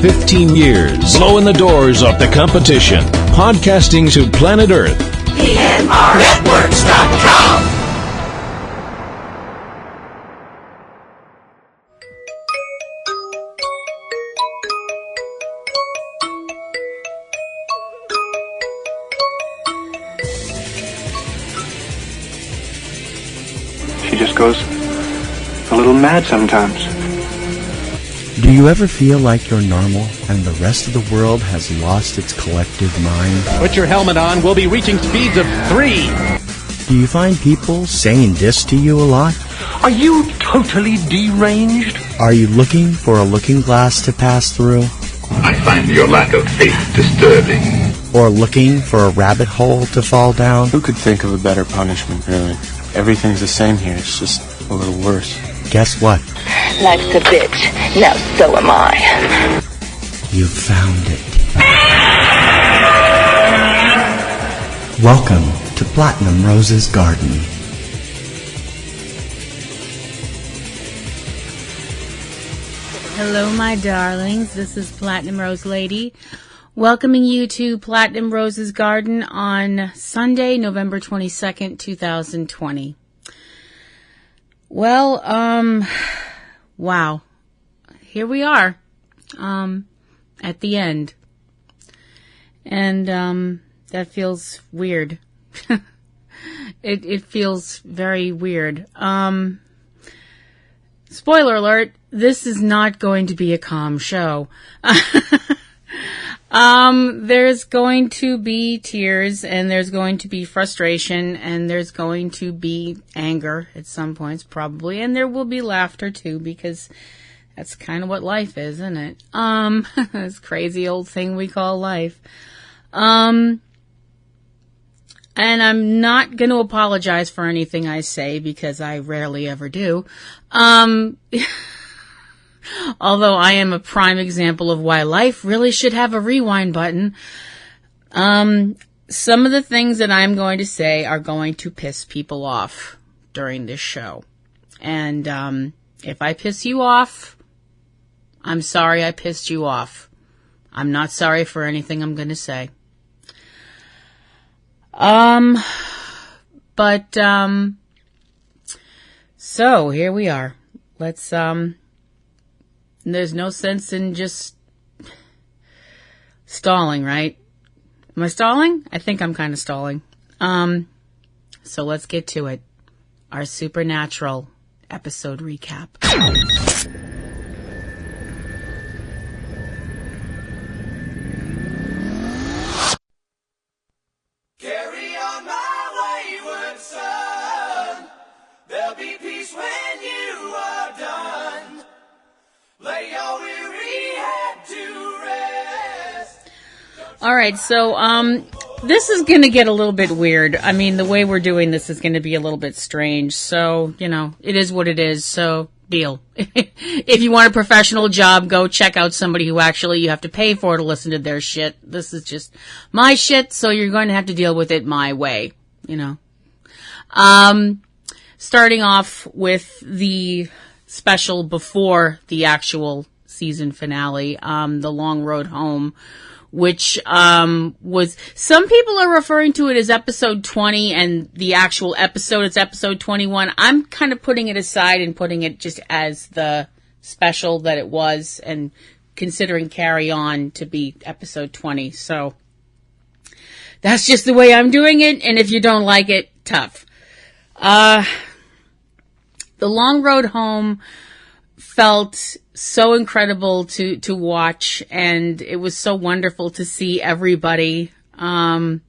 15 years, blowing the doors off the competition. Podcasting to planet Earth. PNRNetworks.com. She just goes a little mad sometimes. Do you ever feel like you're normal and the rest of the world has lost its collective mind? Put your helmet on. We'll be reaching speeds of 3. Do you find people saying this to you a lot? Are you totally deranged? Are you looking for a looking glass to pass through? I find your lack of faith disturbing. Or looking for a rabbit hole to fall down? Who could think of a better punishment, really? Everything's the same here, it's just a little worse. Guess what? Life's a bitch. Now so am I. You found it. Welcome to Platinum Rose's Garden. Hello, my darlings. This is Platinum Rose Lady, welcoming you to Platinum Rose's Garden on Sunday, November 22nd, 2020. Well, wow. Here we are, at the end. And, that feels weird. It feels very weird. Spoiler alert, this is not going to be a calm show. There's going to be tears, and there's going to be frustration, and there's going to be anger at some points, probably, and there will be laughter too, because that's kind of what life is, isn't it? This crazy old thing we call life. And I'm not going to apologize for anything I say, because I rarely ever do. Although I am a prime example of why life really should have a rewind button. Some of the things that I'm going to say are going to piss people off during this show. And if I piss you off, I'm sorry I pissed you off. I'm not sorry for anything I'm going to say. So here we are. Let's, there's no sense in just stalling, right? Am I stalling? I think I'm kind of stalling. So let's get to it. Our Supernatural episode recap. Carry on my wayward son. There'll be peace when you are done. Lay your weary head to rest. All right, so this is going to get a little bit weird. I mean, the way we're doing this is going to be a little bit strange. So, you know, it is what it is. So, deal. If you want a professional job, go check out somebody who actually you have to pay for to listen to their shit. This is just my shit, so you're going to have to deal with it my way, you know. Starting off with the special before the actual season finale, The Long Road Home, which was, some people are referring to it as episode 20, and the actual episode is episode 21. I'm kind of putting it aside and putting it just as the special that it was, and considering Carry On to be episode 20. So that's just the way I'm doing it, and if you don't like it, tough. The Long Road Home felt so incredible to watch, and it was so wonderful to see everybody. You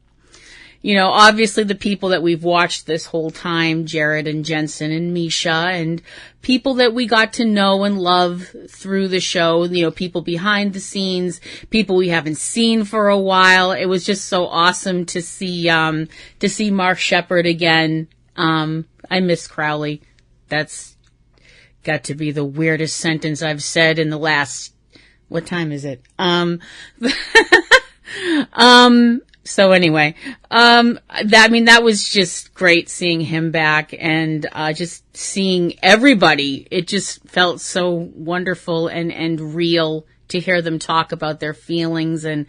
know, obviously the people that we've watched this whole time, Jared and Jensen and Misha, and people that we got to know and love through the show, you know, people behind the scenes, people we haven't seen for a while. It was just so awesome to see Mark Sheppard again. I miss Crowley. That's got to be the weirdest sentence I've said in the last, what time is it? So anyway, that was just great seeing him back and, just seeing everybody. It just felt so wonderful and real to hear them talk about their feelings and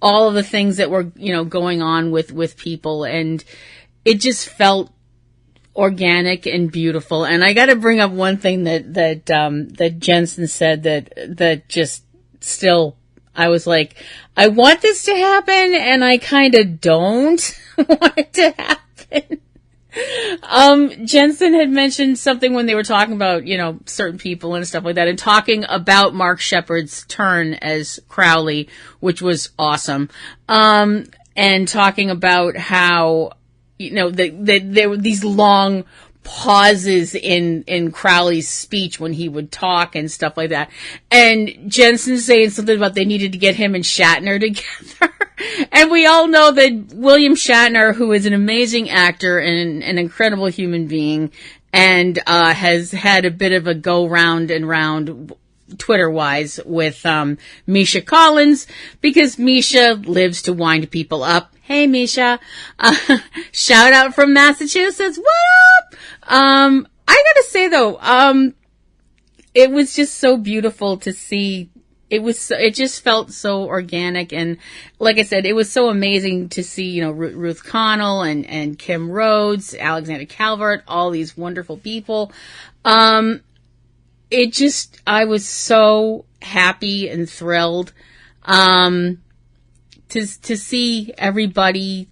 all of the things that were, going on with people. And it just felt organic and beautiful. And I got to bring up one thing that Jensen said that just still, I was like, I want this to happen, and I kind of don't want it to happen. Jensen had mentioned something when they were talking about, certain people and stuff like that, and talking about Mark Shepard's turn as Crowley, which was awesome. And talking about how, there were these long pauses in Crowley's speech when he would talk and stuff like that. And Jensen saying something about they needed to get him and Shatner together. And we all know that William Shatner, who is an amazing actor and an incredible human being, and has had a bit of a go round and round Twitter-wise with Misha Collins, because Misha lives to wind people up. Hey, Misha. Shout out from Massachusetts. What up? I gotta say though, it was just so beautiful to see. It just felt so organic. And like I said, it was so amazing to see, Ruth Connell and Kim Rhodes, Alexander Calvert, all these wonderful people. I was so happy and thrilled, to see everybody,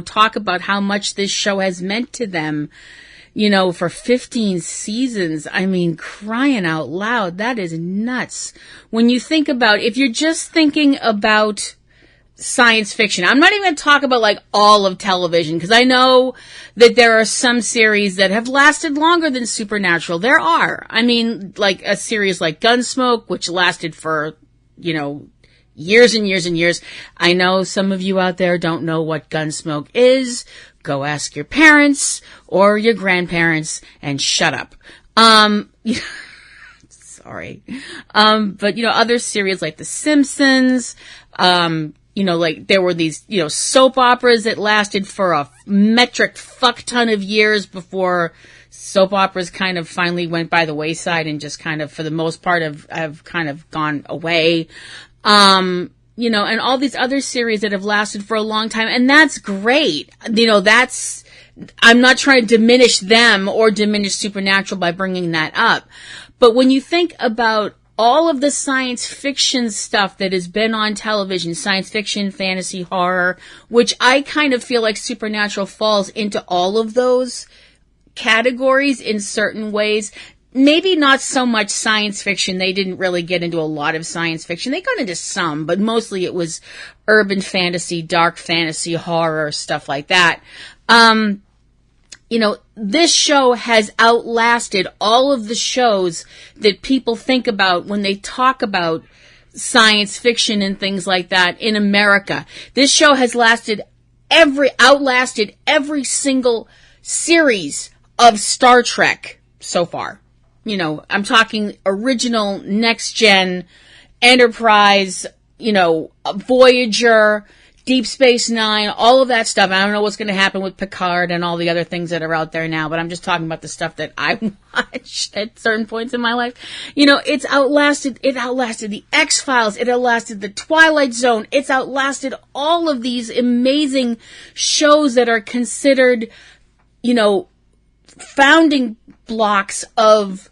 talk about how much this show has meant to them, for 15 seasons. I mean, crying out loud, that is nuts. When you think about, if you're just thinking about science fiction, I'm not even going to talk about like all of television, because I know that there are some series that have lasted longer than Supernatural. There are. I mean, like a series like Gunsmoke, which lasted for, years and years and years. I know some of you out there don't know what Gunsmoke is. Go ask your parents or your grandparents and shut up. Sorry. But, other series like The Simpsons, like there were these, soap operas that lasted for a metric fuck ton of years before soap operas kind of finally went by the wayside and just kind of, for the most part, have kind of gone away. And all these other series that have lasted for a long time. And that's great. I'm not trying to diminish them or diminish Supernatural by bringing that up. But when you think about all of the science fiction stuff that has been on television, science fiction, fantasy, horror, which I kind of feel like Supernatural falls into all of those categories in certain ways. Maybe not so much science fiction. They didn't really get into a lot of science fiction. They got into some, but mostly it was urban fantasy, dark fantasy, horror, stuff like that. This show has outlasted all of the shows that people think about when they talk about science fiction and things like that in America. This show has outlasted every single series of Star Trek so far. I'm talking original, next gen, Enterprise, Voyager, Deep Space Nine, all of that stuff. I don't know what's going to happen with Picard and all the other things that are out there now, but I'm just talking about the stuff that I watched at certain points in my life. It outlasted the X-Files. It outlasted the Twilight Zone. It's outlasted all of these amazing shows that are considered, founding blocks of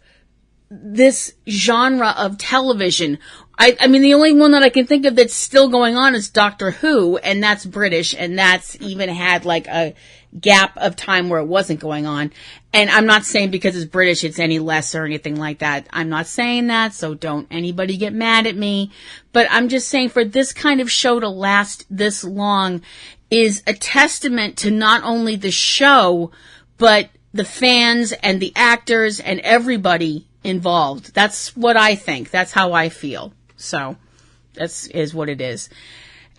this genre of television. I mean, the only one that I can think of that's still going on is Doctor Who, and that's British, and that's even had like a gap of time where it wasn't going on. And I'm not saying because it's British it's any less or anything like that. I'm not saying that, so don't anybody get mad at me. But I'm just saying, for this kind of show to last this long is a testament to not only the show, but the fans and the actors and everybody involved. That's what I think. That's how I feel. So that is what it is.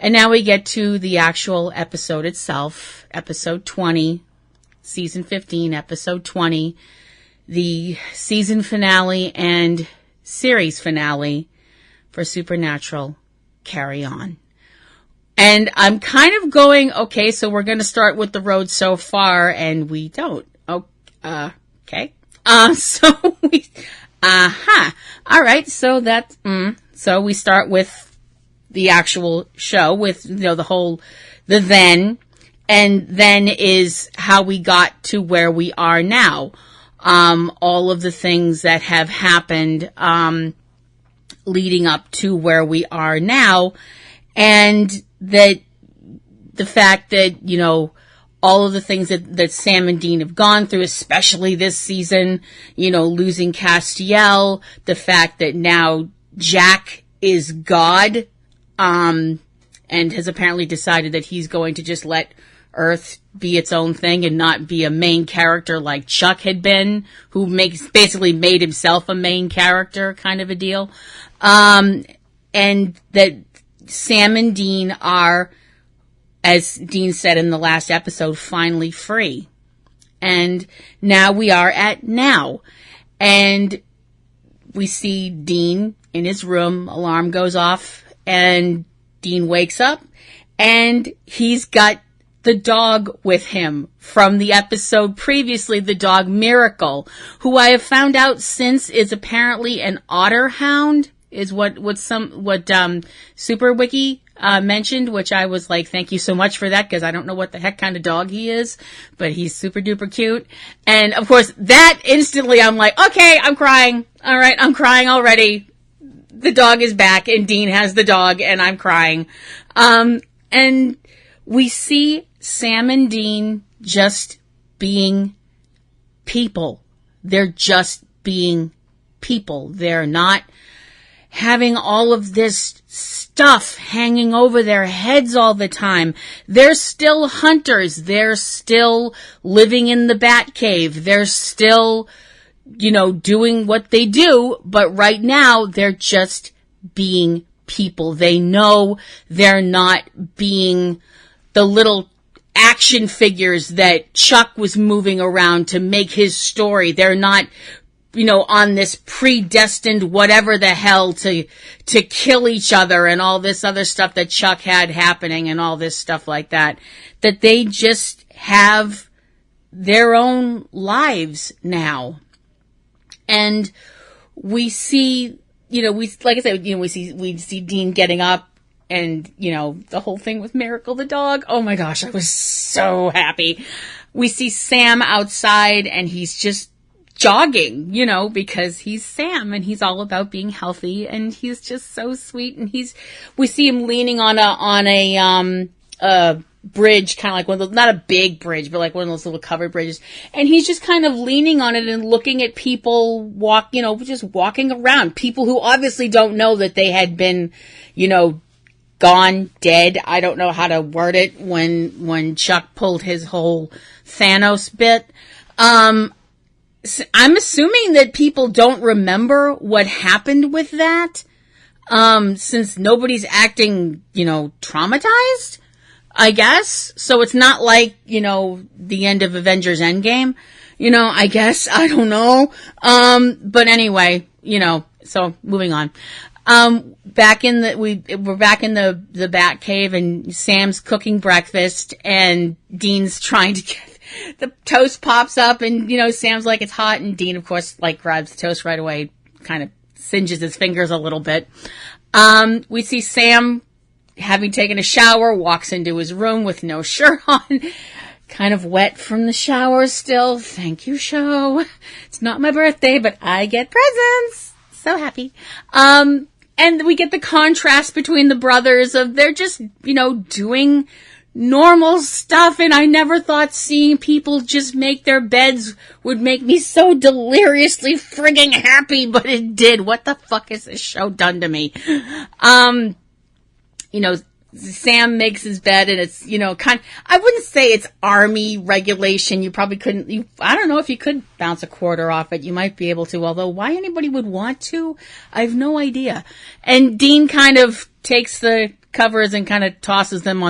And now we get to the actual episode itself, episode 20, season 15, episode 20, the season finale and series finale for Supernatural, Carry On. And I'm kind of going, okay, so we're going to start with the road so far, and we don't. Oh, okay. So we, all right. So that, so we start with the actual show with, the then, and then is how we got to where we are now. All of the things that have happened, leading up to where we are now, and that the fact that, all of the things that Sam and Dean have gone through, especially this season, losing Castiel, the fact that now Jack is God, and has apparently decided that he's going to just let Earth be its own thing and not be a main character like Chuck had been, who basically made himself a main character kind of a deal. And that Sam and Dean are, as Dean said in the last episode, finally free. And now we are at now. And we see Dean in his room, alarm goes off, and Dean wakes up, and he's got the dog with him from the episode previously, the dog Miracle, who I have found out since is apparently an otter hound, is what Super Wiki mentioned, which I was like, thank you so much for that, because I don't know what the heck kind of dog he is, but he's super duper cute. And of course, that instantly I'm like, okay, I'm crying. All right, I'm crying already. The dog is back, and Dean has the dog, and I'm crying. And we see Sam and Dean just being people. They're just being people. They're not having all of this stuff hanging over their heads all the time. They're still hunters. They're still living in the Batcave. They're still, doing what they do. But right now, they're just being people. They know they're not being the little action figures that Chuck was moving around to make his story. They're not, on this predestined whatever the hell to kill each other and all this other stuff that Chuck had happening and all this stuff like that. That they just have their own lives now. And we see, like I said, we see Dean getting up. And, the whole thing with Miracle the dog. Oh my gosh, I was so happy. We see Sam outside, and he's just jogging, because he's Sam and he's all about being healthy, and he's just so sweet. And we see him leaning on a bridge, kind of like one of those, not a big bridge, but like one of those little covered bridges. And he's just kind of leaning on it and looking at people just walking around. People who obviously don't know that they had been, gone, dead. I don't know how to word it when Chuck pulled his whole Thanos bit. I'm assuming that people don't remember what happened with that, since nobody's acting, traumatized, I guess. So it's not like, the end of Avengers Endgame, I guess. I don't know. But anyway, so moving on. We're back in the Batcave, and Sam's cooking breakfast, and Dean's trying to get the toast pops up, and Sam's like, it's hot, and Dean of course grabs the toast right away, kind of singes his fingers a little bit. We see Sam, having taken a shower, walks into his room with no shirt on, kind of wet from the shower still. Thank you, show. It's not my birthday, but I get presents. So happy. And we get the contrast between the brothers of they're just, doing normal stuff. And I never thought seeing people just make their beds would make me so deliriously frigging happy, but it did. What the fuck has this show done to me? Sam makes his bed, and it's, I wouldn't say it's army regulation. You probably couldn't, I don't know if you could bounce a quarter off it. You might be able to, although why anybody would want to, I have no idea. And Dean kind of takes the covers and kind of tosses them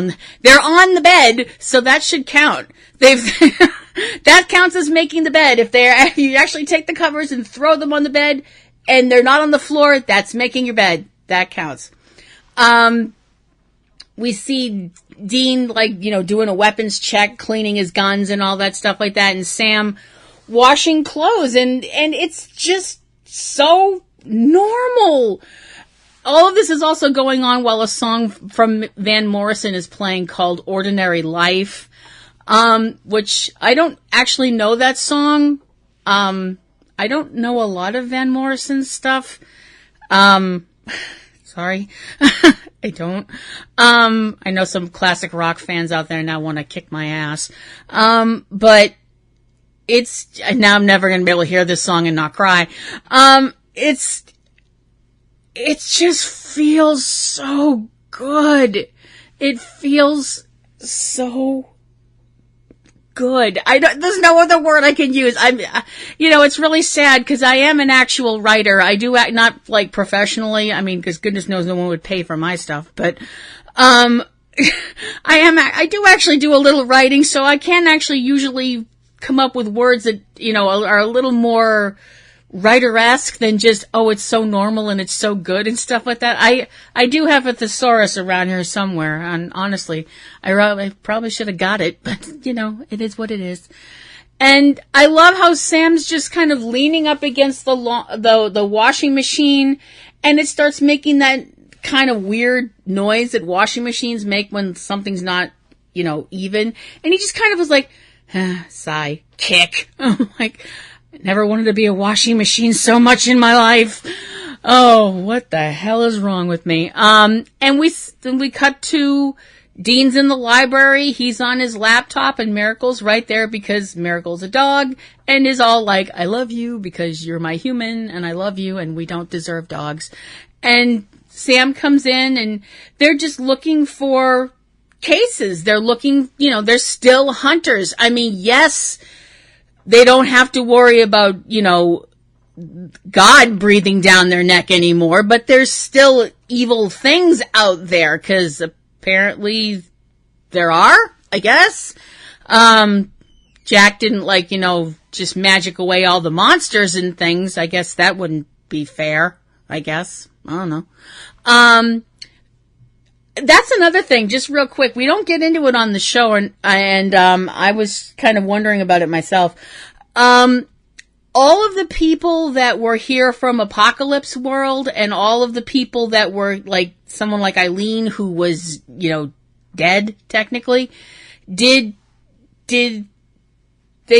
they're on the bed, so that should count. That counts as making the bed. If you actually take the covers and throw them on the bed, and they're not on the floor, that's making your bed. That counts. we see Dean, like, doing a weapons check, cleaning his guns and all that stuff like that, and Sam washing clothes, and it's just so normal. All of this is also going on while a song from Van Morrison is playing called Ordinary Life, which I don't actually know that song. I don't know a lot of Van Morrison stuff. Sorry. I don't. I know some classic rock fans out there now want to kick my ass. But now I'm never going to be able to hear this song and not cry. It just feels so good. It feels so good. There's no other word I can use. It's really sad because I am an actual writer. I do act, not like professionally. I mean, because goodness knows no one would pay for my stuff, but, I do actually do a little writing, so I can actually usually come up with words that, are a little more writer-esque than just, oh, it's so normal and it's so good and stuff like that. I do have a thesaurus around here somewhere, and honestly, I probably should have got it, but, it is what it is. And I love how Sam's just kind of leaning up against the washing machine, and it starts making that kind of weird noise that washing machines make when something's not, even. And he just kind of was like, sigh, kick. I'm like, never wanted to be a washing machine so much in my life. Oh, what the hell is wrong with me? And we cut to Dean's in the library. He's on his laptop and Miracle's right there because Miracle's a dog and is all like, I love you because you're my human and I love you and we don't deserve dogs. And Sam comes in and they're just looking for cases. They're looking, they're still hunters. I mean, yes, they don't have to worry about, God breathing down their neck anymore, but there's still evil things out there, because apparently there are, I guess. Jack didn't just magic away all the monsters and things. I guess that wouldn't be fair, I guess. I don't know. That's another thing, just real quick. We don't get into it on the show, and I was kind of wondering about it myself. All of the people that were here from Apocalypse World, and all of the people that were like someone like Eileen, who was, dead technically, did they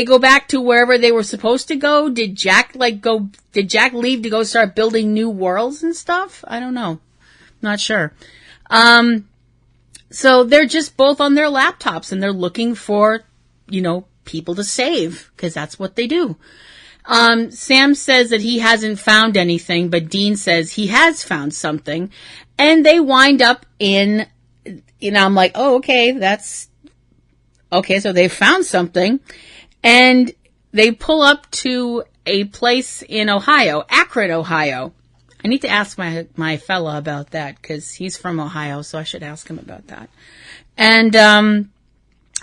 go back to wherever they were supposed to go? Did Jack did Jack leave to go start building new worlds and stuff? I don't know. Not sure. So they're just both on their laptops and they're looking for, people to save, because that's what they do. Sam says that he hasn't found anything, but Dean says he has found something, and they wind up in, I'm like, oh, okay, so they found something, and they pull up to a place in Ohio, Akron, Ohio. I need to ask my fella about that, because he's from Ohio, so I should ask him about that. And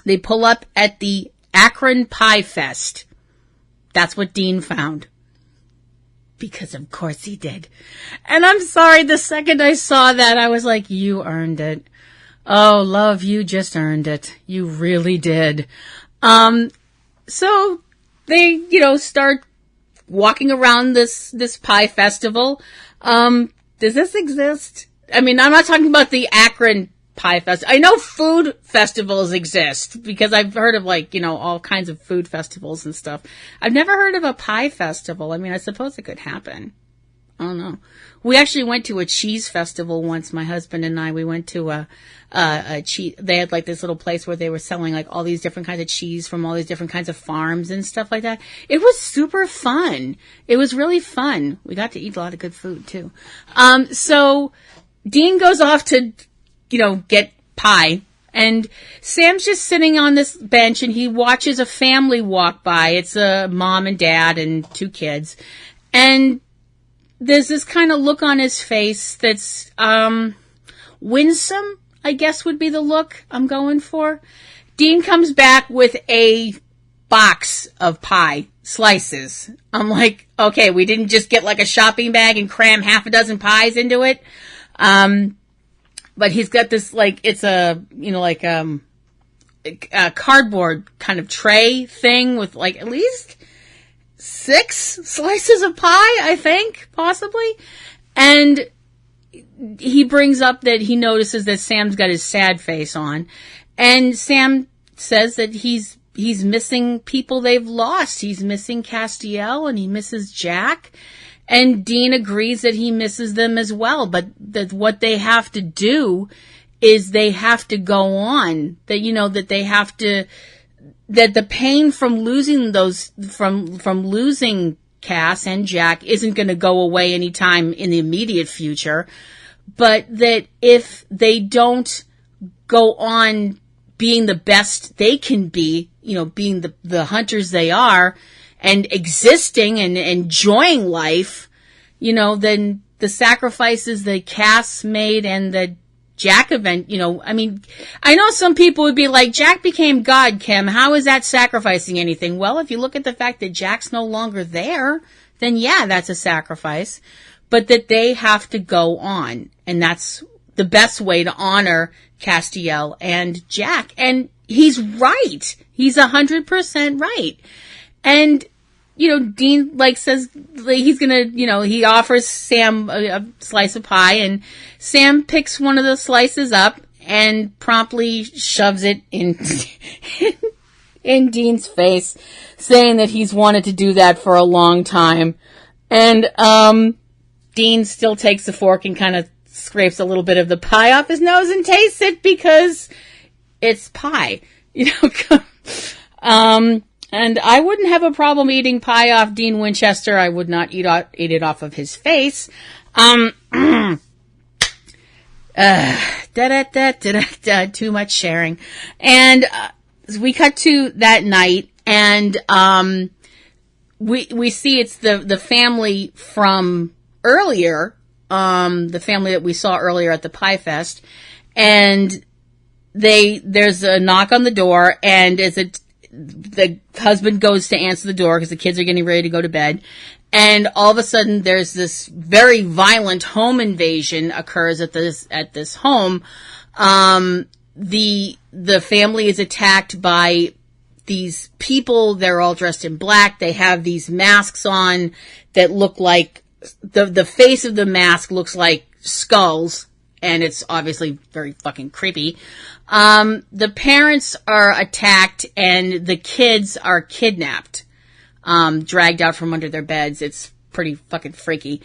they pull up at the Akron Pie Fest. That's what Dean found. Because of course he did. And I'm sorry, the second I saw that, I was like, you earned it. Oh, love, you just earned it. You really did. So they, start walking around this pie festival. Does this exist? I mean, I'm not talking about the Akron Pie Festival. I know food festivals exist because I've heard of all kinds of food festivals and stuff. I've never heard of a pie festival. I mean, I suppose it could happen. I don't know. We actually went to a cheese festival once, my husband and I. We went to a cheese, they had this little place where they were selling all these different kinds of cheese from all these different kinds of farms and stuff like that. It was super fun. It was really fun. We got to eat a lot of good food too. So Dean goes off to, get pie, and Sam's just sitting on this bench and he watches a family walk by. It's a mom and dad and 2 kids. And there's this kind of look on his face that's, winsome, I guess would be the look I'm going for. Dean comes back with a box of pie slices. I'm like, okay, we didn't just get a shopping bag and cram half a dozen pies into it. but he's got this, like, it's a, like, a cardboard kind of tray thing with, like, at least 6 slices of pie, I think, possibly. And he brings up that he notices that Sam's got his sad face on. And Sam says that he's missing people they've lost. He's missing Castiel and he misses Jack. And Dean agrees that he misses them as well. But that what they have to do is they have to go on. That, that they have to, that the pain from losing from losing Cass and Jack isn't going to go away anytime in the immediate future. But that if they don't go on being the best they can be, being the hunters they are and existing and enjoying life, then the sacrifices that Cass made and the Jack event, I know some people would be like, Jack became God, Kim. How is that sacrificing anything? Well, if you look at the fact that Jack's no longer there, then yeah, that's a sacrifice. But that they have to go on. And that's the best way to honor Castiel and Jack. And he's right. He's 100% right. And, Dean, says he's gonna, he offers Sam a slice of pie, and Sam picks one of the slices up and promptly shoves it in Dean's face, saying that he's wanted to do that for a long time. And, Dean still takes the fork and kind of scrapes a little bit of the pie off his nose and tastes it because it's pie, and I wouldn't have a problem eating pie off Dean Winchester. I would not eat it off of his face. Too much sharing. And we cut to that night, and we see it's the family from earlier, the family that we saw earlier at the Pie Fest, and there's a knock on the door, and the husband goes to answer the door because the kids are getting ready to go to bed, and all of a sudden there's this very violent home invasion occurs at this home. The family is attacked by these people. They're all dressed in black. They have these masks on that look like the face of the mask looks like skulls, and it's obviously very fucking creepy. The parents are attacked, and the kids are kidnapped, dragged out from under their beds. It's pretty fucking freaky.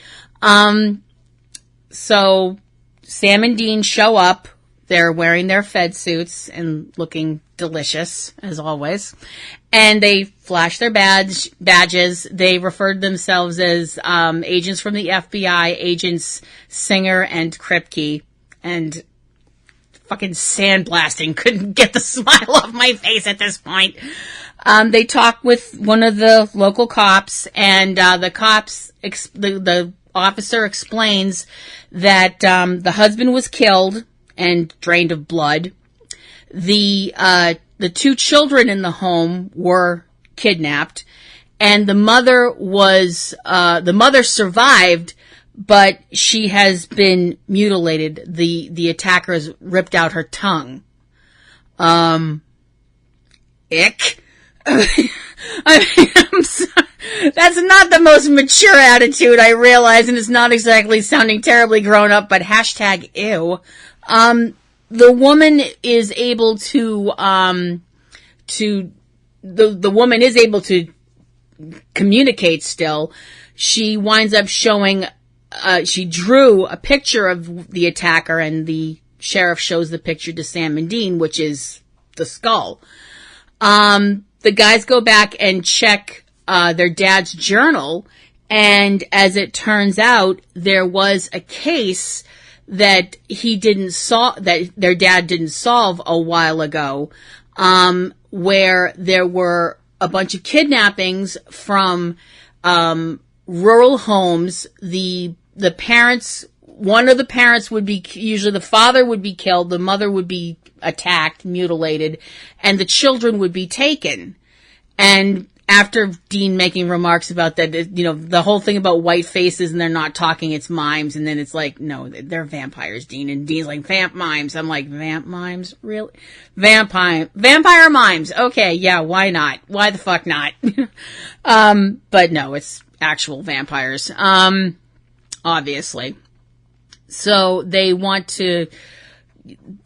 So Sam and Dean show up. They're wearing their Fed suits and looking delicious, as always. And they flash their badges. They referred themselves as agents from the FBI, agents Singer and Kripke. And fucking sandblasting couldn't get the smile off my face at this point. They talk with one of the local cops, and the officer explains that the husband was killed and drained of blood. The 2 children in the home were kidnapped, and the mother survived, but she has been mutilated. The attackers ripped out her tongue. Ick. I'm sorry. That's not the most mature attitude, I realize, and it's not exactly sounding terribly grown up, but hashtag ew. The woman is able to the woman is able to communicate still. She winds up showing, she drew a picture of the attacker, and the sheriff shows the picture to Sam and Dean, which is the skull. The guys go back and check their dad's journal, and as it turns out, there was a case that that their dad didn't solve a while ago, where there were a bunch of kidnappings from rural homes. The parents, one of the parents would be, usually the father would be killed, the mother would be attacked, mutilated, and the children would be taken. And after Dean making remarks about that, the whole thing about white faces and they're not talking, it's mimes. And then it's like, no, they're vampires, Dean. And Dean's like, vamp mimes. I'm like, vamp mimes? Really? Vampire mimes. Okay, yeah, why not? Why the fuck not? But no, it's actual vampires. Obviously. So they want to,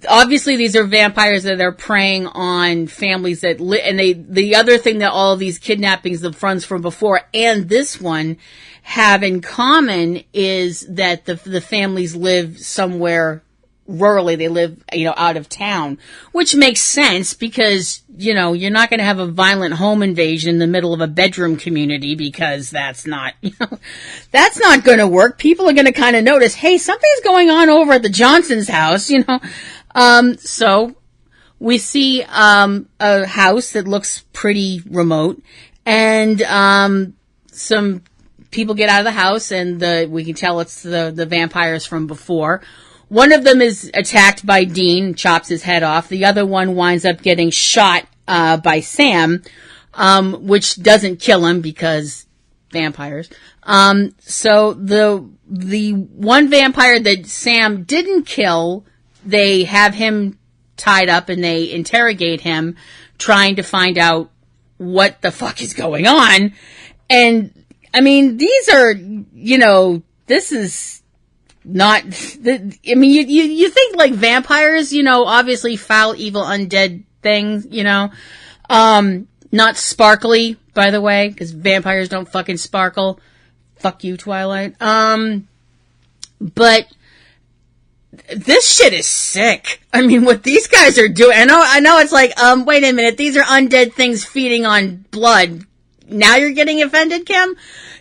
obviously these are vampires that are preying on families that and the other thing that all of these kidnappings, the fronts from before and this one have in common is that the families live somewhere rurally. They live, out of town, which makes sense because, you're not going to have a violent home invasion in the middle of a bedroom community because that's not, that's not going to work. People are going to kind of notice, hey, something's going on over at the Johnson's house, So we see, a house that looks pretty remote and, some people get out of the house and we can tell it's the vampires from before. One of them is attacked by Dean, chops his head off. The other one winds up getting shot by Sam, which doesn't kill him because vampires. So the one vampire that Sam didn't kill, they have him tied up and they interrogate him, trying to find out what the fuck is going on. And I mean, these are, this is not, I mean, you think like vampires, obviously foul, evil, undead things, not sparkly, by the way, because vampires don't fucking sparkle. Fuck you, Twilight. But this shit is sick. I mean, what these guys are doing, I know it's like, wait a minute, these are undead things feeding on blood. Now you're getting offended, Kim?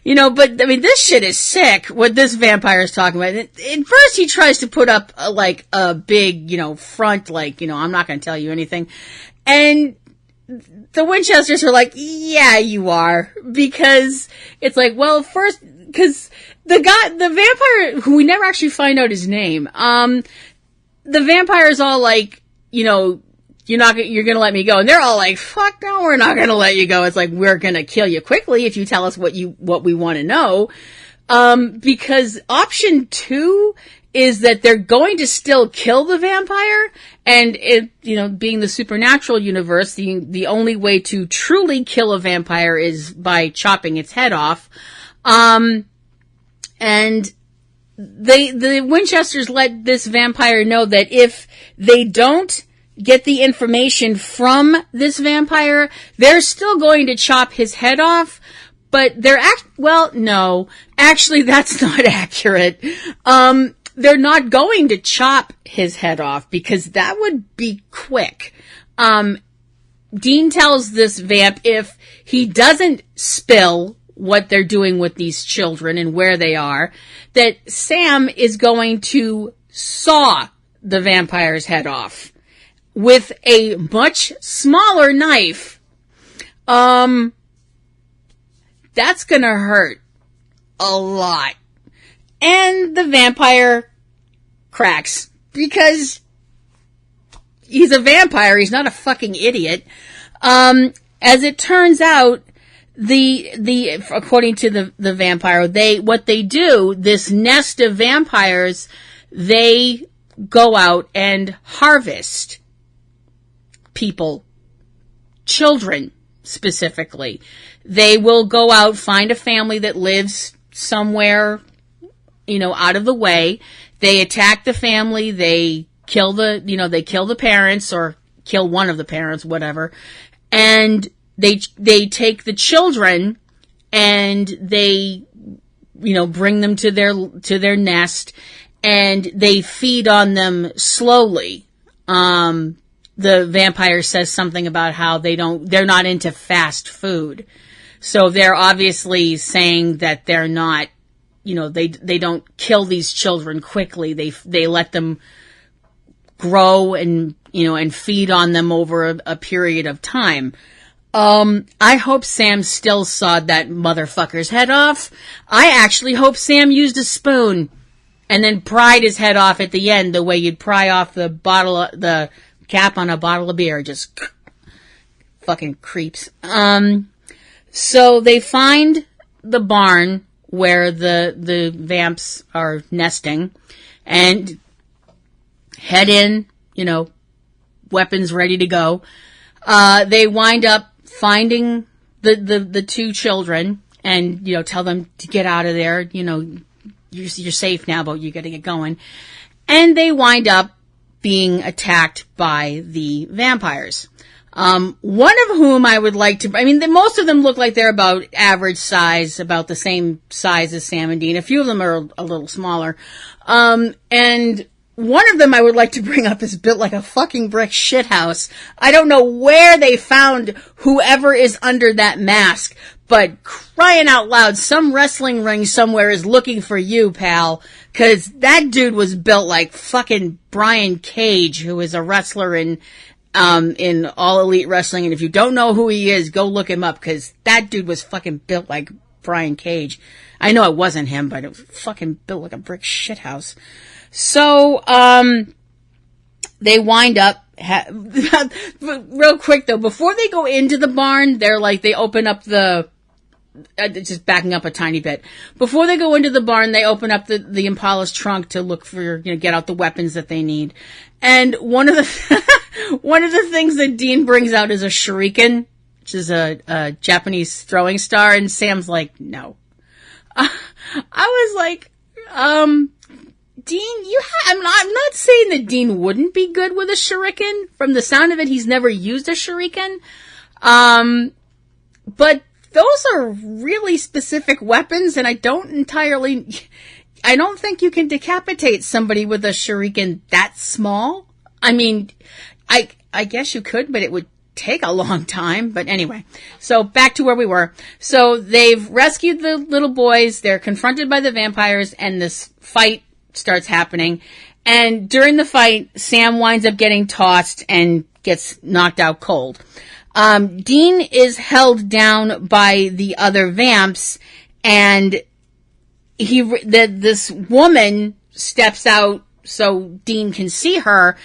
But I mean, this shit is sick, what this vampire is talking about. At first he tries to put up a big, front, I'm not going to tell you anything. And the Winchesters are like, yeah, you are. Because it's like, well, first, because the vampire, who we never actually find out his name, the vampire's all like, you're going to let me go. And they're all like, fuck no, we're not going to let you go. It's like, we're going to kill you quickly if you tell us what we want to know. Because option 2 is that they're going to still kill the vampire. And it, being the supernatural universe, the only way to truly kill a vampire is by chopping its head off. And the Winchesters let this vampire know that if they don't get the information from this vampire, they're still going to chop his head off, but no, actually that's not accurate. They're not going to chop his head off because that would be quick. Dean tells this vamp if he doesn't spill what they're doing with these children and where they are, that Sam is going to saw the vampire's head off with a much smaller knife. That's gonna hurt a lot. And the vampire cracks because he's a vampire. He's not a fucking idiot. As it turns out, according to the vampire, what they do, this nest of vampires, they go out and harvest people, children specifically. They will go out, find a family that lives somewhere, out of the way. They attack the family. They kill the parents or kill one of the parents, whatever. And they take the children and they, bring them to their nest and they feed on them slowly. The vampire says something about how they're not into fast food. So they're obviously saying that they're not, they don't kill these children quickly. They let them grow and, and feed on them over a period of time. I hope Sam still sawed that motherfucker's head off. I actually hope Sam used a spoon and then pried his head off at the end the way you'd pry off the cap on a bottle of beer. Just fucking creeps. So they find the barn where the vamps are nesting and head in, weapons ready to go. They wind up finding the two children and, tell them to get out of there. You're safe now, but you got to get going. And they wind up being attacked by the vampires. One of whom I would like to, most of them look like they're about average size, about the same size as Sam and Dean. A few of them are a little smaller. And one of them I would like to bring up is built like a fucking brick shithouse. I don't know where they found whoever is under that mask, but crying out loud, some wrestling ring somewhere is looking for you, pal. 'Cause that dude was built like fucking Brian Cage, who is a wrestler in All Elite Wrestling. And if you don't know who he is, go look him up, 'cause that dude was fucking built like Brian Cage. I know it wasn't him, but it was fucking built like a brick shithouse. So, they wind up, real quick though, before they go into the barn, they open up just backing up a tiny bit. Before they go into the barn, they open up the Impala's trunk to look for, get out the weapons that they need. And one of the things that Dean brings out is a shuriken, which is a Japanese throwing star, and Sam's like, no. I was like, Dean, I'm not saying that Dean wouldn't be good with a shuriken. From the sound of it, he's never used a shuriken. But those are really specific weapons, and I don't think you can decapitate somebody with a shuriken that small. I guess you could, but it would take a long time. But anyway, so back to where we were. So they've rescued the little boys. They're confronted by the vampires, and this fight starts happening. And during the fight, Sam winds up getting tossed and gets knocked out cold. Dean is held down by the other vamps, and this woman steps out so Dean can see her,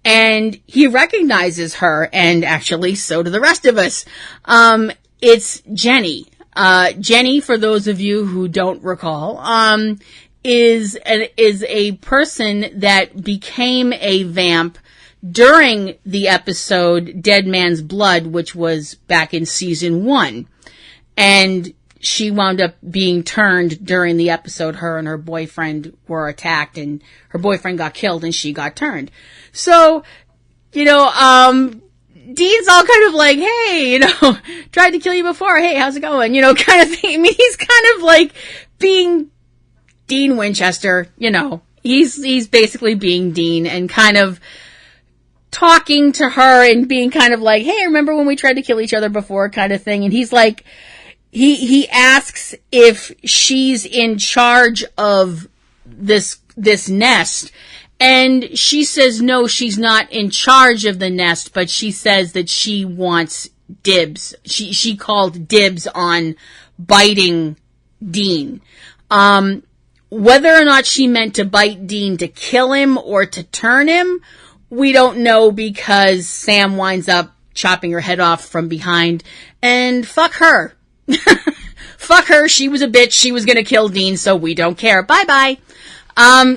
and he recognizes her, and actually so do the rest of us. It's Jenny. Jenny, for those of you who don't recall, is a person that became a vamp during the episode Dead Man's Blood, which was back in season 1. And she wound up being turned during the episode. Her and her boyfriend were attacked, and her boyfriend got killed, and she got turned. So, Dean's all kind of like, hey, tried to kill you before. Hey, how's it going? Kind of thing. He's kind of like being Dean Winchester, he's basically being Dean and kind of talking to her and being kind of like, hey, remember when we tried to kill each other before, kind of thing. And he's like, he asks if she's in charge of this nest. And she says, no, she's not in charge of the nest, but she says that she wants dibs. She called dibs on biting Dean. Whether or not she meant to bite Dean to kill him or to turn him, we don't know, because Sam winds up chopping her head off from behind, and fuck her. Fuck her. She was a bitch. She was gonna kill Dean, so we don't care. Bye-bye.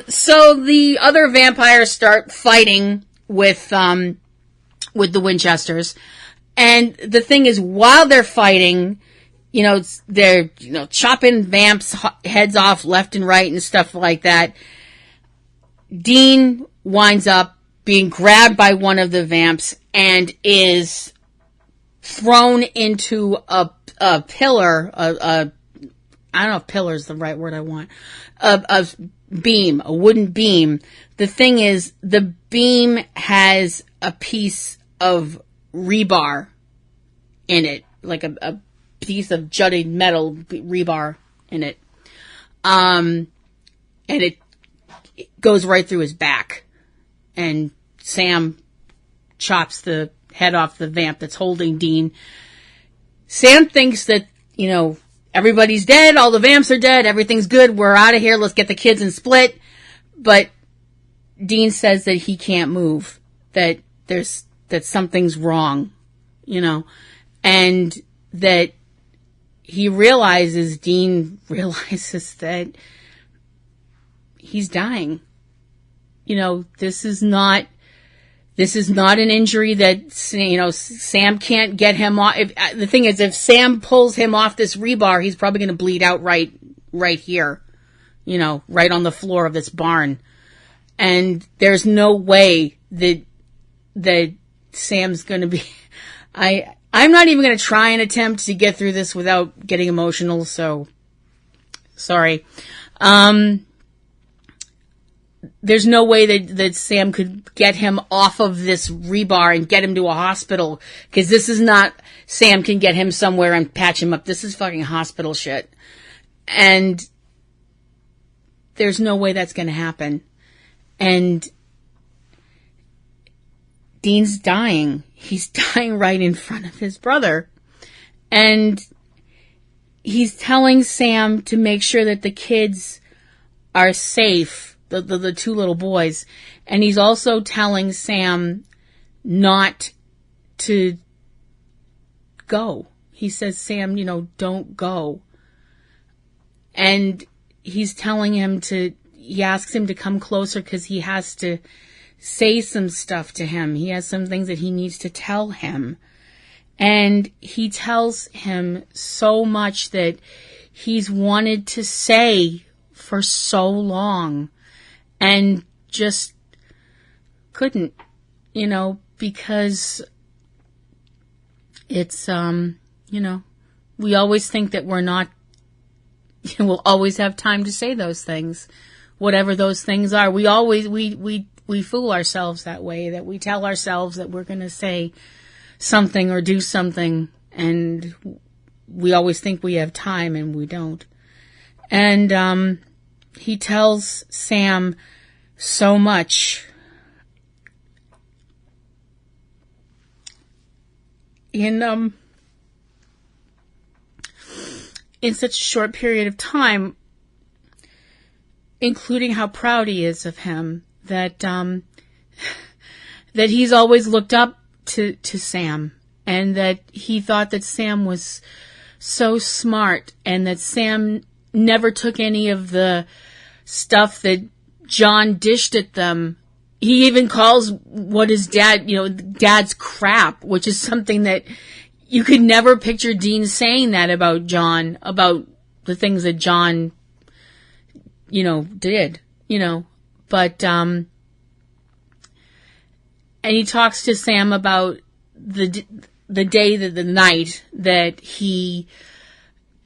So the other vampires start fighting with the Winchesters. And the thing is, while they're fighting, they're, chopping vamps' heads off left and right and stuff like that. Dean winds up being grabbed by one of the vamps and is thrown into a pillar, I don't know if pillar is the right word I want, a beam, a wooden beam. The thing is, the beam has a piece of rebar in it, like a piece of jutted metal rebar in it. And it goes right through his back. And Sam chops the head off the vamp that's holding Dean. Sam thinks that, everybody's dead, all the vamps are dead, everything's good, we're out of here, let's get the kids and split. But Dean says that he can't move, that something's wrong, and that Dean realizes that he's dying. You know, this is not an injury that, you know, Sam can't get him off. The thing is, if Sam pulls him off this rebar, he's probably going to bleed out right here, you know, right on the floor of this barn. And there's no way that Sam's going to be, I'm not even going to try and attempt to get through this without getting emotional. So sorry. There's no way that Sam could get him off of this rebar and get him to a hospital, because this is not Sam can get him somewhere and patch him up. This is fucking hospital shit. And there's no way that's going to happen. And Dean's dying. He's dying right in front of his brother. And he's telling Sam to make sure that the kids are safe. The two little boys. And he's also telling Sam not to go. He says, Sam, you know, don't go. And he's telling him he asks him to come closer because he has to say some stuff to him. He has some things that he needs to tell him. And he tells him so much that he's wanted to say for so long. And just couldn't, you know, because it's, you know, we always think that we'll always have time to say those things, whatever those things are. We always, we fool ourselves that way, that we tell ourselves that we're going to say something or do something, and we always think we have time, and we don't. And, he tells Sam so much in such a short period of time, including how proud he is of him, that that he's always looked up to Sam, and that he thought that Sam was so smart, and that Sam never took any of the stuff that John dished at them. He even calls what his dad, you know, dad's crap, which is something that you could never picture Dean saying that about John, about the things that John, you know, did, you know. But, and he talks to Sam about the night that he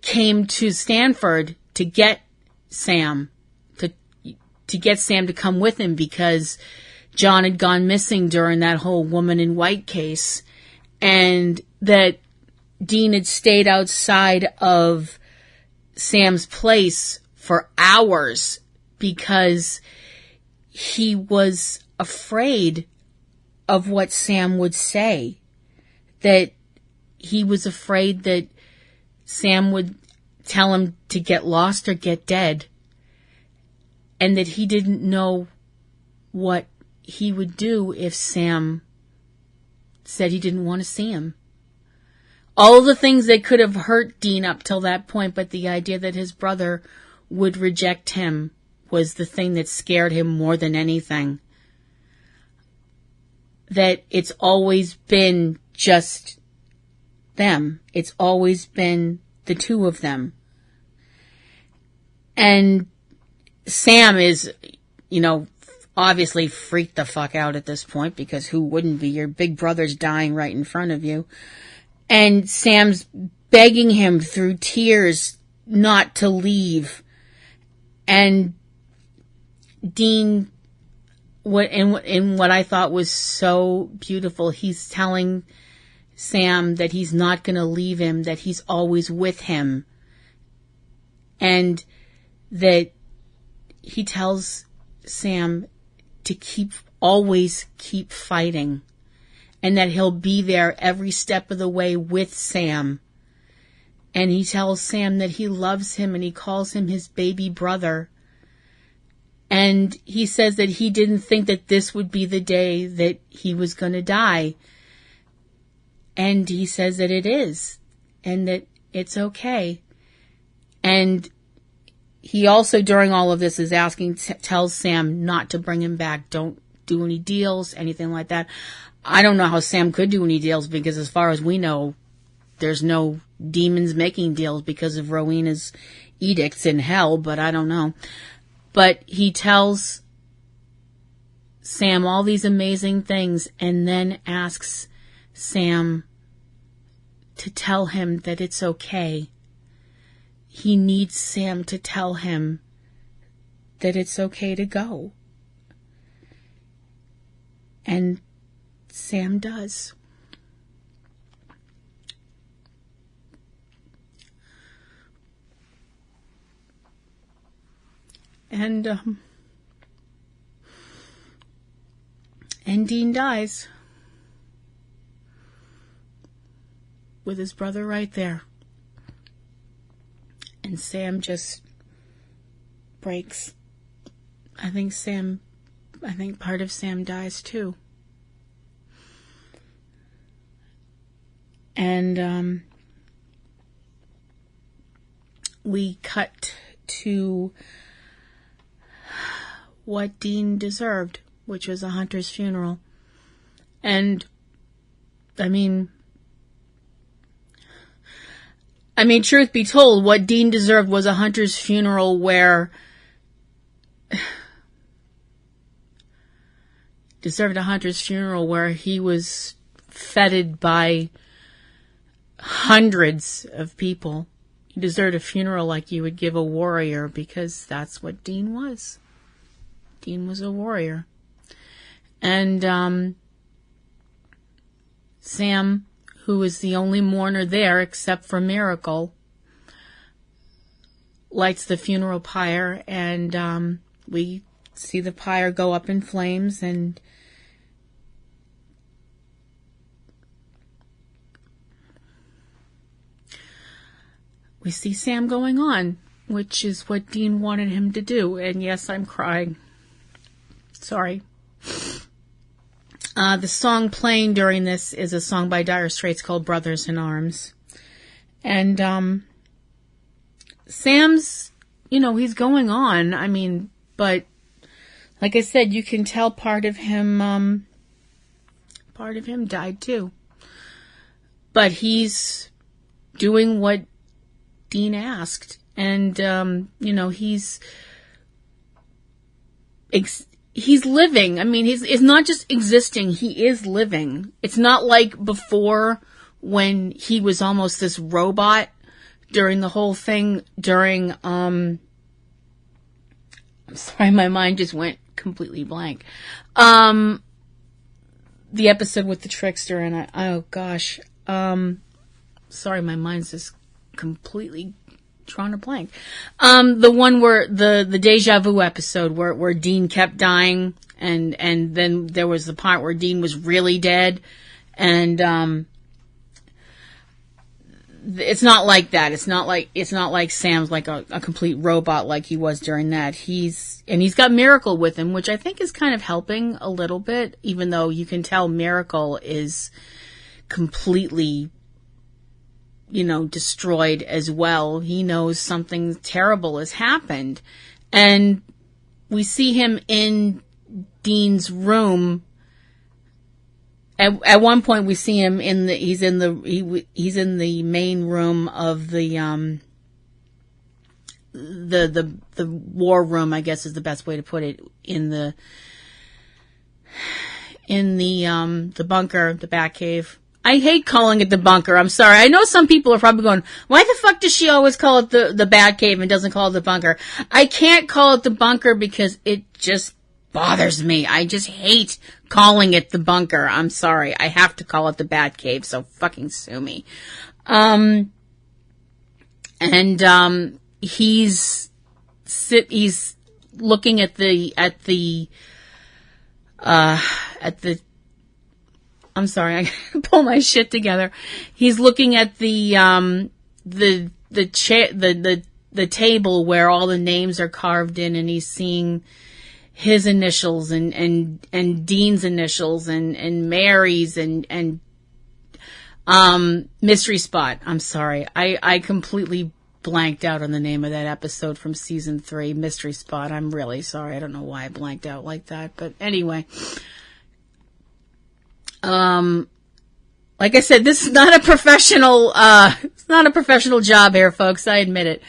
came to Stanford to get Sam, to get Sam to come with him, because John had gone missing during that whole Woman in White case, and that Dean had stayed outside of Sam's place for hours because he was afraid of what Sam would say, that he was afraid that Sam would tell him to get lost or get dead, and that he didn't know what he would do if Sam said he didn't want to see him. All the things that could have hurt Dean up till that point, but the idea that his brother would reject him was the thing that scared him more than anything. That it's always been just them. It's always been the two of them. And Sam is, you know, obviously freaked the fuck out at this point, because who wouldn't be? Your big brother's dying right in front of you. And Sam's begging him through tears not to leave. And Dean, in what I thought was so beautiful, he's telling Sam that he's not going to leave him, that he's always with him. And that he tells Sam to always keep fighting, and that he'll be there every step of the way with Sam. And he tells Sam that he loves him, and he calls him his baby brother. And he says that he didn't think that this would be the day that he was going to die. And he says that it is, and that It's okay. And he also, during all of this, is tells Sam not to bring him back. Don't do any deals, anything like that. I don't know how Sam could do any deals, because as far as we know, there's no demons making deals because of Rowena's edicts in hell, but I don't know. But he tells Sam all these amazing things and then asks Sam to tell him that it's okay. He needs Sam to tell him that it's okay to go. And Sam does. And Dean dies with his brother right there. And Sam just breaks. I think part of Sam dies too. And we cut to what Dean deserved, which was a hunter's funeral. And I mean, truth be told, what Dean deserved was a hunter's funeral where he was feted by hundreds of people. He deserved a funeral like you would give a warrior, because that's what Dean was. Dean was a warrior. And Sam, who is the only mourner there except for Miracle, lights the funeral pyre, and we see the pyre go up in flames, and we see Sam going on, which is what Dean wanted him to do. And yes, I'm crying. Sorry. The song playing during this is a song by Dire Straits called Brothers in Arms. And Sam's, he's going on. But like I said, you can tell part of him died too. But he's doing what Dean asked. And, he's living. He's not just existing, he is living. It's not like before when he was almost this robot during the whole thing, I'm sorry, my mind just went completely blank. The episode with the trickster, and sorry, my mind's just completely drawing a blank. The one where the Deja Vu episode where Dean kept dying, and then there was the part where Dean was really dead, and it's not like that. It's not like Sam's like a complete robot like he was during that. He's got Miracle with him, which I think is kind of helping a little bit, even though you can tell Miracle is completely destroyed as well. He knows something terrible has happened. And we see him in Dean's room. At one point we see him he's in the main room of the war room, I guess is the best way to put it, in the bunker, the Batcave. I hate calling it the bunker. I'm sorry. I know some people are probably going, why the fuck does she always call it the Batcave and doesn't call it the bunker? I can't call it the bunker because it just bothers me. I just hate calling it the bunker. I'm sorry. I have to call it the Batcave, so fucking sue me. He's looking at the I'm sorry, I gotta pull my shit together. He's looking at the table where all the names are carved in, and he's seeing his initials and Dean's initials and Mary's and Mystery Spot. I'm sorry. I completely blanked out on the name of that episode from season 3, Mystery Spot. I'm really sorry. I don't know why I blanked out like that, but anyway. Like I said, this is not a professional, it's not a professional job here, folks. I admit it.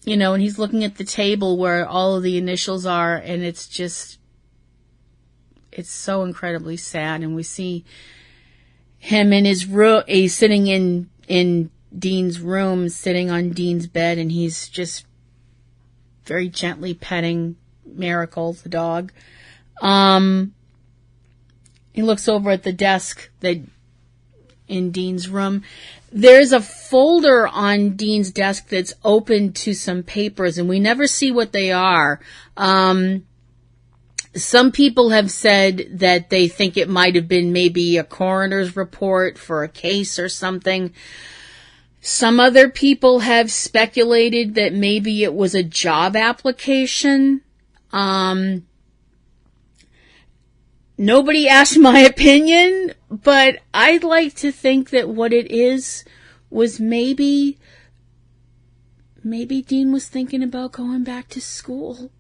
You know, and he's looking at the table where all of the initials are, and it's just, it's so incredibly sad. And we see him in his room, he's sitting in Dean's room, sitting on Dean's bed, and he's just very gently petting Miracle, the dog. He looks over at the desk that in Dean's room. There's a folder on Dean's desk that's open to some papers, and we never see what they are. Some people have said that they think it might have been maybe a coroner's report for a case or something. Some other people have speculated that maybe it was a job application. Nobody asked my opinion, but I'd like to think that what it is was maybe Dean was thinking about going back to school.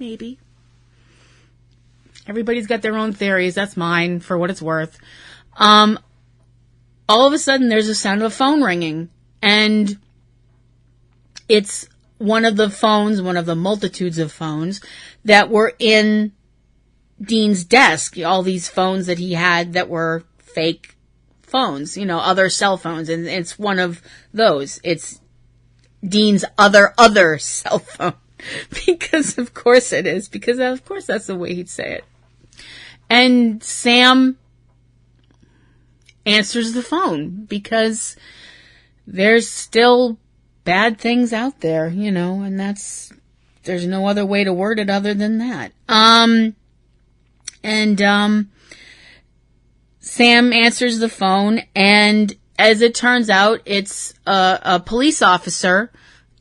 Maybe. Everybody's got their own theories. That's mine, for what it's worth. All of a sudden, there's a sound of a phone ringing, and it's one of the phones, one of the multitudes of phones that were in Dean's desk. All these phones that he had that were fake phones, you know, other cell phones. And it's one of those. It's Dean's other cell phone. Because of course it is. Because of course that's the way he'd say it. And Sam answers the phone because there's still bad things out there, you know, and there's no other way to word it other than that. Sam answers the phone, and as it turns out, it's a police officer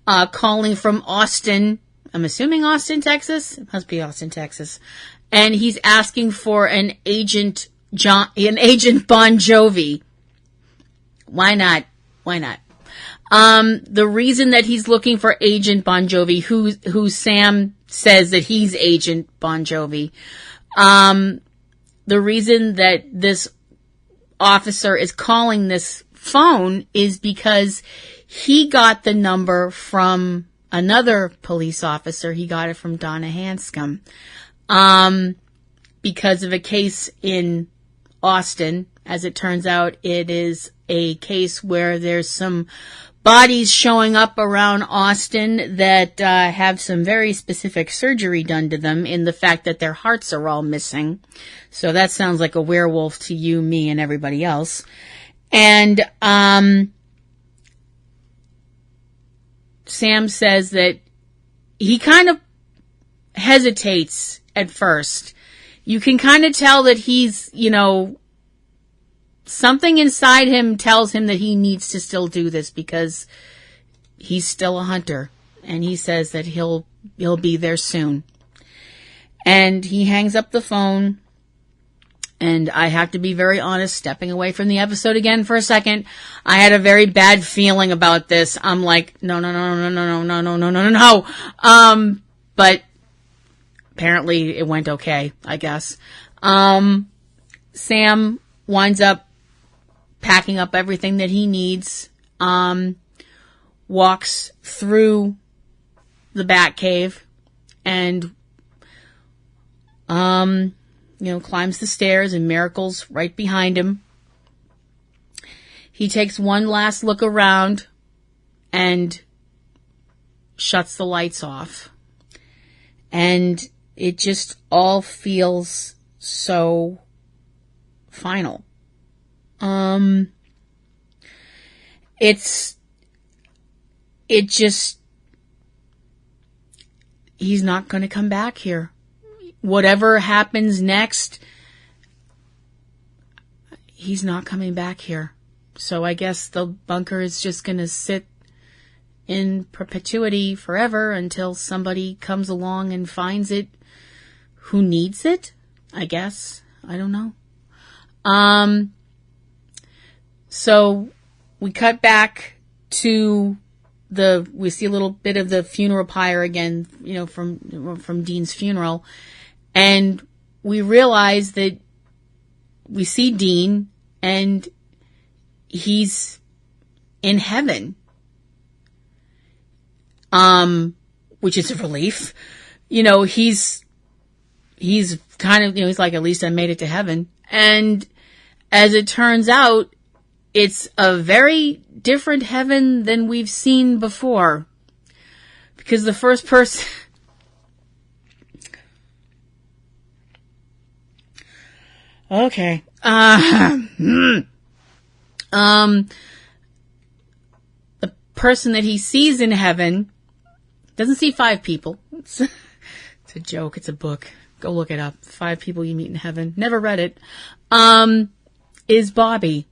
calling from Austin. I'm assuming Austin, Texas. It must be Austin, Texas. And he's asking for an Agent Bon Jovi. Why not? Why not? The reason that he's looking for Agent Bon Jovi, who Sam says that he's Agent Bon Jovi, the reason that this officer is calling this phone is because he got the number from another police officer. He got it from Donna Hanscom, because of a case in Austin. As it turns out, it is a case where there's some bodies showing up around Austin that have some very specific surgery done to them in the fact that their hearts are all missing. So that sounds like a werewolf to you, me, and everybody else. And Sam says that he kind of hesitates at first. You can kind of tell that he's, you know, something inside him tells him that he needs to still do this because he's still a hunter. And he says that he'll be there soon. And he hangs up the phone. And I have to be very honest, stepping away from the episode again for a second, I had a very bad feeling about this. I'm like, no. But apparently it went okay, I guess. Sam winds up packing up everything that he needs, walks through the Batcave, and, climbs the stairs, and Miracle's right behind him. He takes one last look around and shuts the lights off. And it just all feels so final. He's not going to come back here. Whatever happens next, he's not coming back here. So I guess the bunker is just going to sit in perpetuity forever until somebody comes along and finds it who needs it. I guess. I don't know. So we cut back to we see a little bit of the funeral pyre again, from Dean's funeral. And we realize that we see Dean and he's in heaven. Which is a relief. He's kind of, he's like, at least I made it to heaven. And as it turns out, it's a very different heaven than we've seen before. Because the first person... Okay. The person that he sees in heaven doesn't see 5 people. It's a joke. It's a book. Go look it up. 5 people you meet in heaven. Never read it. Is Bobby.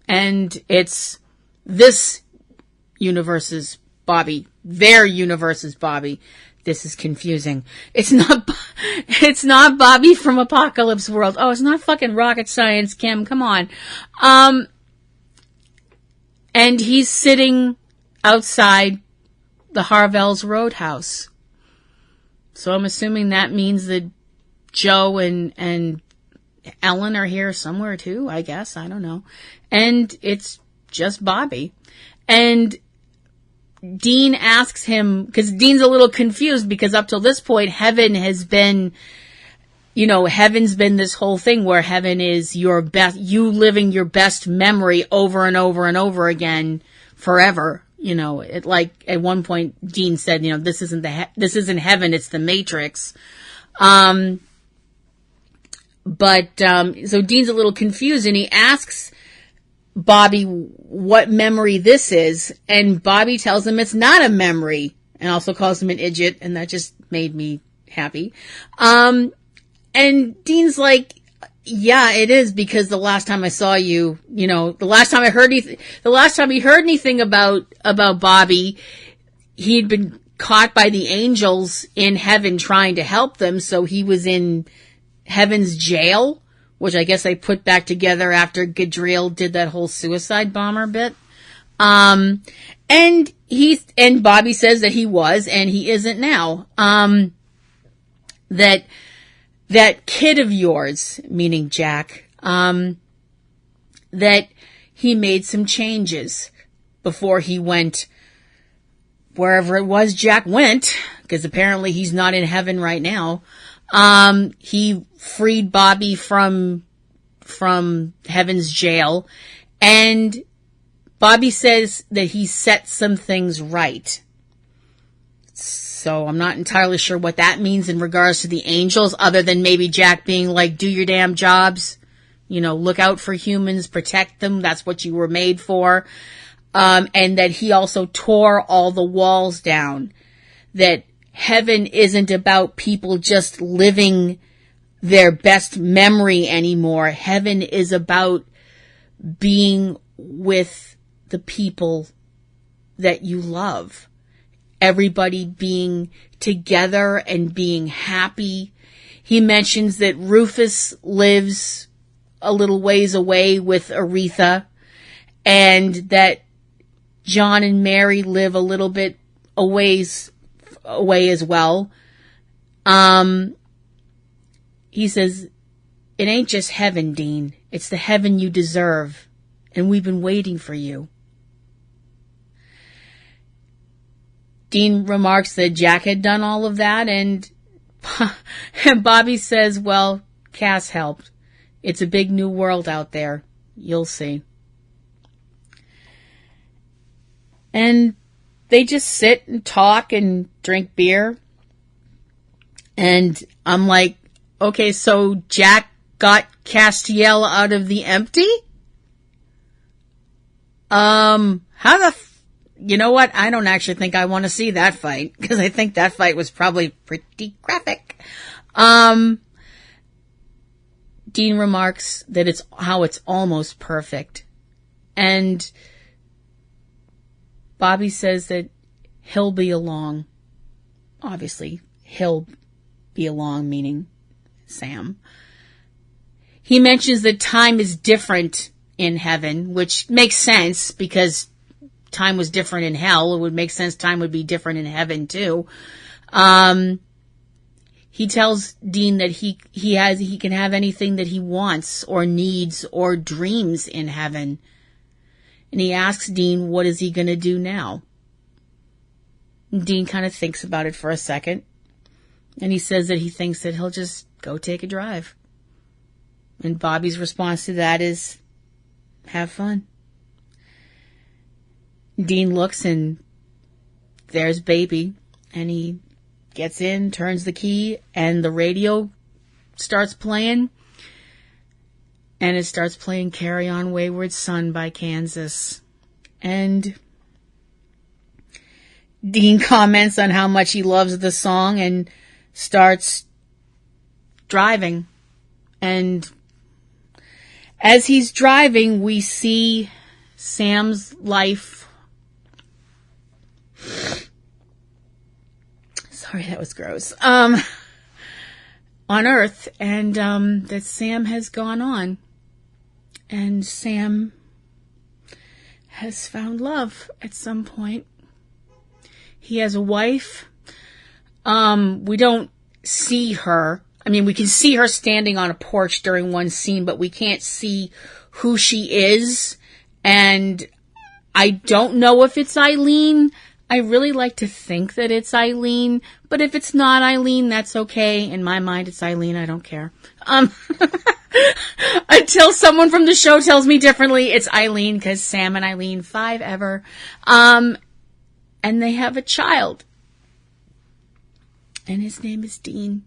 And it's this universe's Bobby. Their universe's Bobby. This is confusing. It's not Bobby from Apocalypse World. Oh, it's not fucking rocket science, Kim. Come on. And he's sitting outside the Harvell's Roadhouse. So I'm assuming that means that Joe and Ellen are here somewhere too, I guess. I don't know. And it's just Bobby. And Dean asks him, because Dean's a little confused, because up till this point, heaven has been, heaven's been this whole thing where heaven is your best, you living your best memory over and over and over again forever. It, like at one point Dean said, this isn't heaven, it's the Matrix. So Dean's a little confused and he asks Bobby what memory this is, and Bobby tells him it's not a memory, and also calls him an idiot, and that just made me happy. And Dean's like, yeah, it is, because the last time I saw you, the last time he heard anything about Bobby, he'd been caught by the angels in heaven trying to help them, so he was in heaven's jail, which I guess they put back together after Gadriel did that whole suicide bomber bit. And Bobby says that he was, and he isn't now. That kid of yours, meaning Jack, that he made some changes before he went wherever it was Jack went, because apparently he's not in heaven right now. He freed Bobby from heaven's jail, and Bobby says that he set some things right. So I'm not entirely sure what that means in regards to the angels, other than maybe Jack being like, do your damn jobs, look out for humans, protect them, that's what you were made for. And that he also tore all the walls down, that heaven isn't about people just living their best memory anymore. Heaven is about being with the people that you love. Everybody being together and being happy. He mentions that Rufus lives a little ways away with Aretha, and that John and Mary live a little bit away as well. He says, it ain't just heaven, Dean. It's the heaven you deserve. And we've been waiting for you. Dean remarks that Jack had done all of that, and Bobby says, well, Cass helped. It's a big new world out there. You'll see. And they just sit and talk and drink beer. And I'm like, okay, so Jack got Castiel out of the empty? You know what? I don't actually think I want to see that fight, because I think that fight was probably pretty graphic. Dean remarks that it's almost perfect. And Bobby says that he'll be along. Obviously, he'll be along, meaning Sam. He mentions that time is different in heaven, which makes sense because time was different in hell. It would make sense time would be different in heaven too. He tells Dean that he can have anything that he wants or needs or dreams in heaven. And he asks Dean, what is he going to do now? And Dean kind of thinks about it for a second. And he says that he thinks that he'll just go take a drive. And Bobby's response to that is, have fun. Dean looks and there's Baby. And he gets in, turns the key, and the radio starts playing. And it starts playing Carry On Wayward Son by Kansas. And Dean comments on how much he loves the song and starts driving. And as he's driving, we see Sam's life. Sorry, that was gross. On Earth, and that Sam has gone on. And Sam has found love at some point. He has a wife. We don't see her. I mean, we can see her standing on a porch during one scene, but we can't see who she is. And I don't know if it's Eileen. I really like to think that it's Eileen, but if it's not Eileen, that's okay. In my mind, it's Eileen. I don't care. Until someone from the show tells me differently, it's Eileen, because Sam and Eileen, 5 ever. And they have a child. And his name is Dean.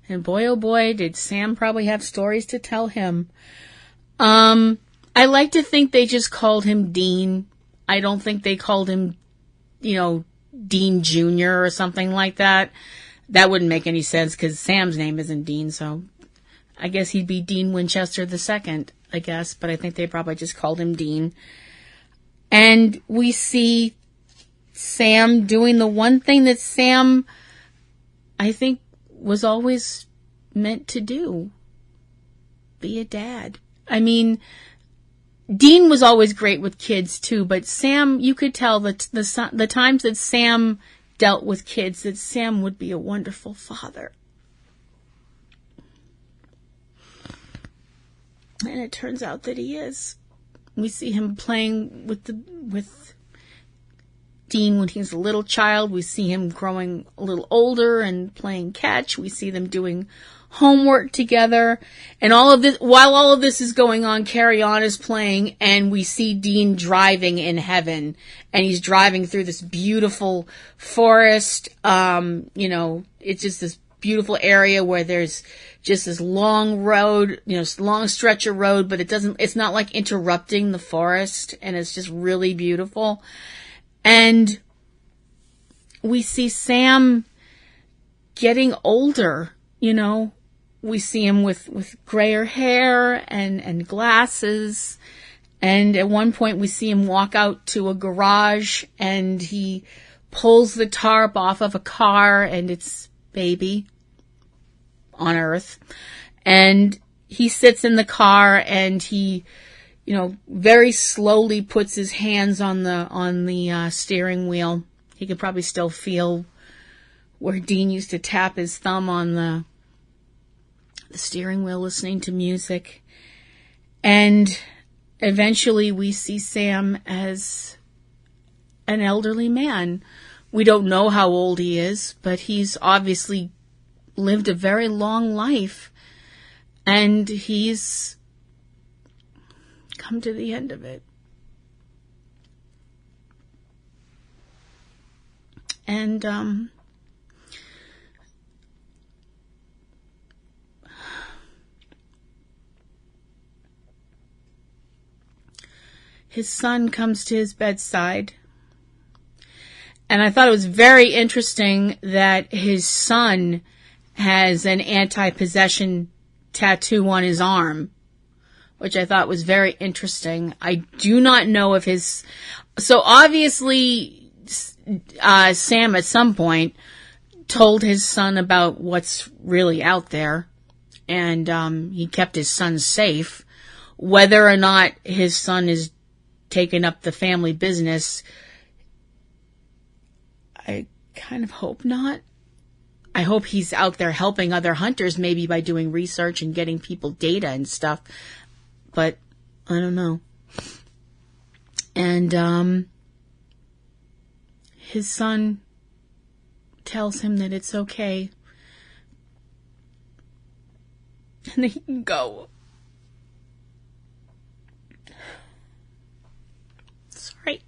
And boy, oh boy, did Sam probably have stories to tell him. I like to think they just called him Dean. I don't think they called him, Dean Jr. or something like that. That wouldn't make any sense because Sam's name isn't Dean, so I guess he'd be Dean Winchester II, I guess, but I think they probably just called him Dean. And we see Sam doing the one thing that Sam, I think, was always meant to do. Be a dad. I mean, Dean was always great with kids too, but Sam, you could tell that the times that Sam dealt with kids, that Sam would be a wonderful father. And it turns out that he is. We see him playing with Dean when he's a little child. We see him growing a little older and playing catch. We see them doing homework together. And while all of this is going on, Carry On is playing, and we see Dean driving in heaven. And he's driving through this beautiful forest. It's just this beautiful area where there's just this long road, long stretch of road, but it's not like interrupting the forest, and it's just really beautiful. And we see Sam getting older, we see him with grayer hair and glasses. And at one point we see him walk out to a garage and he pulls the tarp off of a car, and it's Baby on Earth. And he sits in the car and he, very slowly puts his hands on the steering wheel. He could probably still feel where Dean used to tap his thumb on the steering wheel listening to music. And eventually we see Sam as an elderly man. We don't know how old he is, but he's obviously lived a very long life, and he's come to the end of it. And his son comes to his bedside. And I thought it was very interesting that his son has an anti-possession tattoo on his arm, which I thought was very interesting. I do not know if so obviously, Sam at some point told his son about what's really out there, and he kept his son safe. Whether or not his son is taking up the family business, I kind of hope not. I hope he's out there helping other hunters, maybe by doing research and getting people data and stuff. But I don't know. And his son tells him that it's okay. And that he can go. Sorry.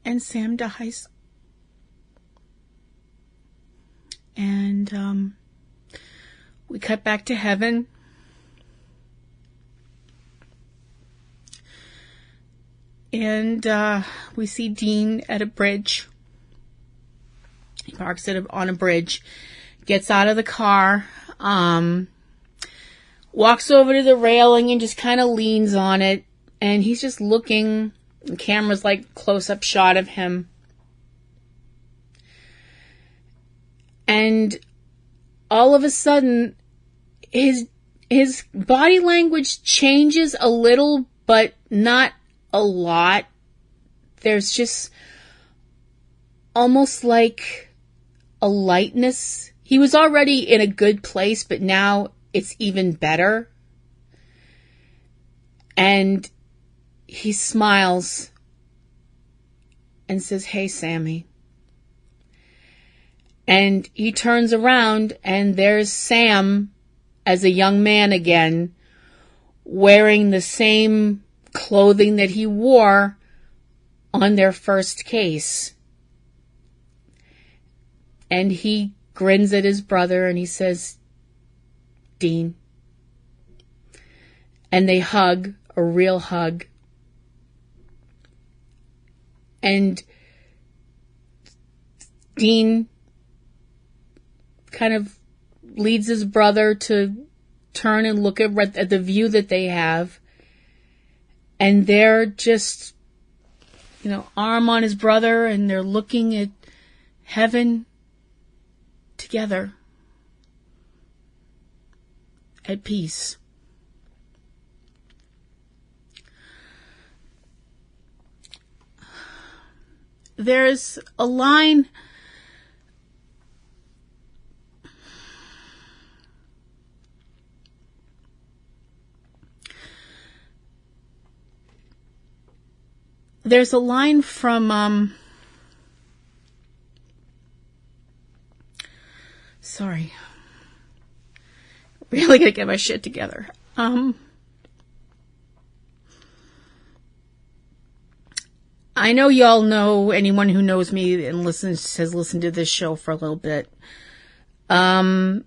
And Sam dies. And we cut back to heaven. And we see Dean at a bridge. He parks on a bridge, gets out of the car, walks over to the railing and just kind of leans on it. And he's just looking. The camera's like close-up shot of him. And all of a sudden, his body language changes a little, but not a lot. There's just almost like a lightness. He was already in a good place, but now it's even better. And he smiles and says, "Hey, Sammy." And he turns around and there's Sam as a young man again, wearing the same clothing that he wore on their first case. And he grins at his brother and he says, "Dean." And they hug, a real hug. And Dean kind of leads his brother to turn and look at the view that they have. And they're just, arm on his brother, and they're looking at heaven together at peace. There's a line from, sorry. Really gotta get my shit together. I know y'all know, anyone who knows me and has listened to this show for a little bit, knows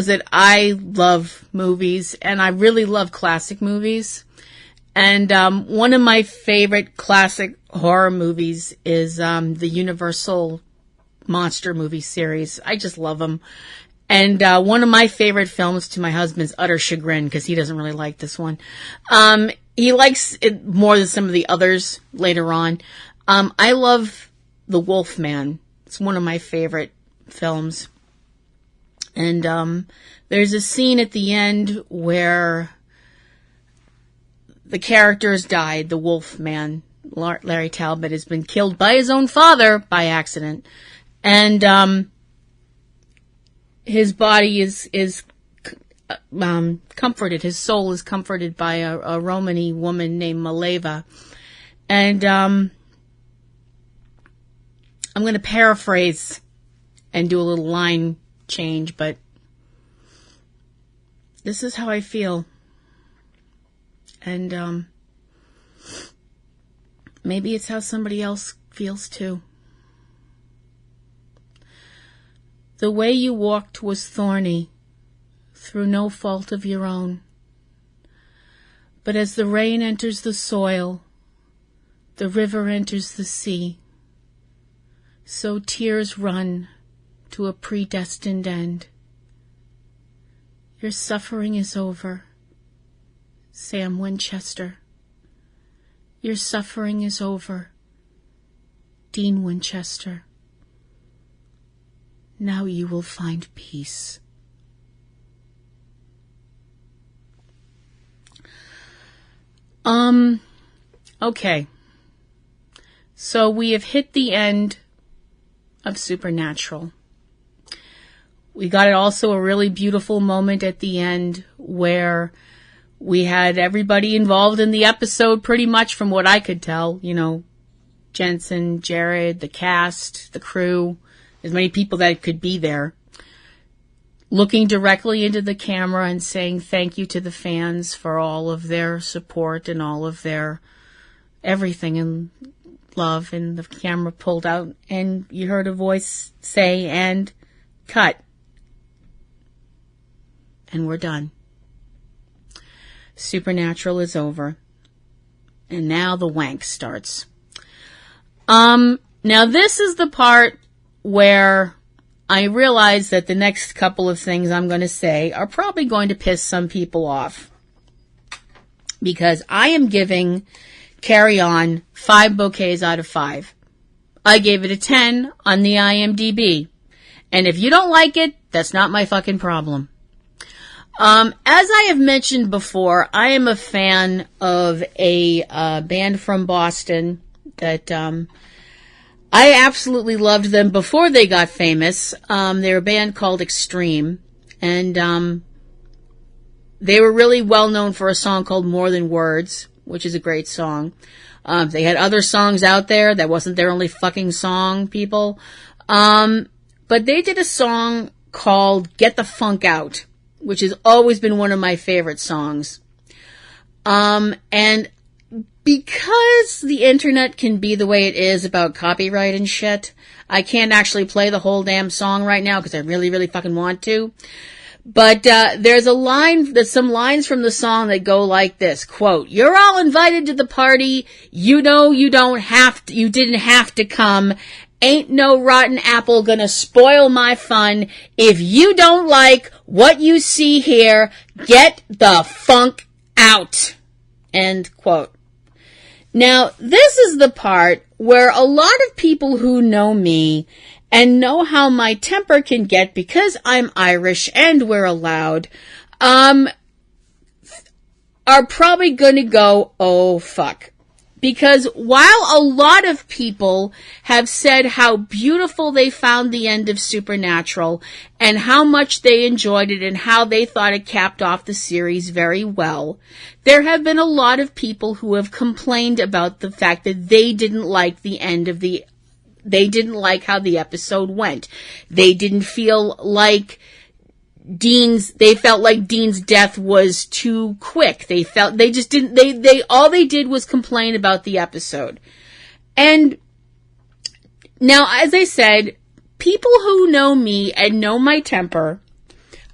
that I love movies, and I really love classic movies. And one of my favorite classic horror movies is the Universal monster movie series. I just love them. And one of my favorite films, to my husband's utter chagrin, because he doesn't really like this one, he likes it more than some of the others later on. I love The Wolfman. It's one of my favorite films. And there's a scene at the end where the character has died. The Wolfman, Larry Talbot, has been killed by his own father by accident. And his body is comforted. His soul is comforted by a Romany woman named Maleva. And I'm going to paraphrase and do a little line change, but this is how I feel. And maybe it's how somebody else feels too. The way you walked was thorny, through no fault of your own. But as the rain enters the soil, the river enters the sea, so tears run to a predestined end. Your suffering is over, Sam Winchester. Your suffering is over, Dean Winchester, now you will find peace. Okay. So we have hit the end of Supernatural. We got also a really beautiful moment at the end where we had everybody involved in the episode pretty much from what I could tell, you know, Jensen, Jared, the cast, the crew, as many people that could be there, looking directly into the camera and saying thank you to the fans for all of their support and all of their everything and love. And the camera pulled out and you heard a voice say, and cut. And we're done. Supernatural is over. And now the wank starts. Now this is the part where I realize that the next couple of things I'm going to say are probably going to piss some people off. Because I am giving Carry On 5 bouquets out of 5. I gave it a 10 on the IMDb. And if you don't like it, that's not my fucking problem. As I have mentioned before, I am a fan of a band from Boston that I absolutely loved them before they got famous. They're a band called Extreme, and they were really well known for a song called More Than Words, which is a great song. They had other songs out there. That wasn't their only fucking song, people. But they did a song called Get the Funk Out, which has always been one of my favorite songs. And because the internet can be the way it is about copyright and shit, I can't actually play the whole damn song right now because I really, really fucking want to. But there's some lines from the song that go like this, quote, "You're all invited to the party. You know you didn't have to come. Ain't no rotten apple gonna spoil my fun. If you don't like what you see here, get the funk out." End quote. Now, this is the part where a lot of people who know me and know how my temper can get because I'm Irish and we're allowed, are probably gonna go, oh fuck. Because while a lot of people have said how beautiful they found the end of Supernatural and how much they enjoyed it and how they thought it capped off the series very well, there have been a lot of people who have complained about the fact that they didn't like they didn't like how the episode went. They didn't feel like they felt like Dean's death was too quick. All they did was complain about the episode. And now, as I said, people who know me and know my temper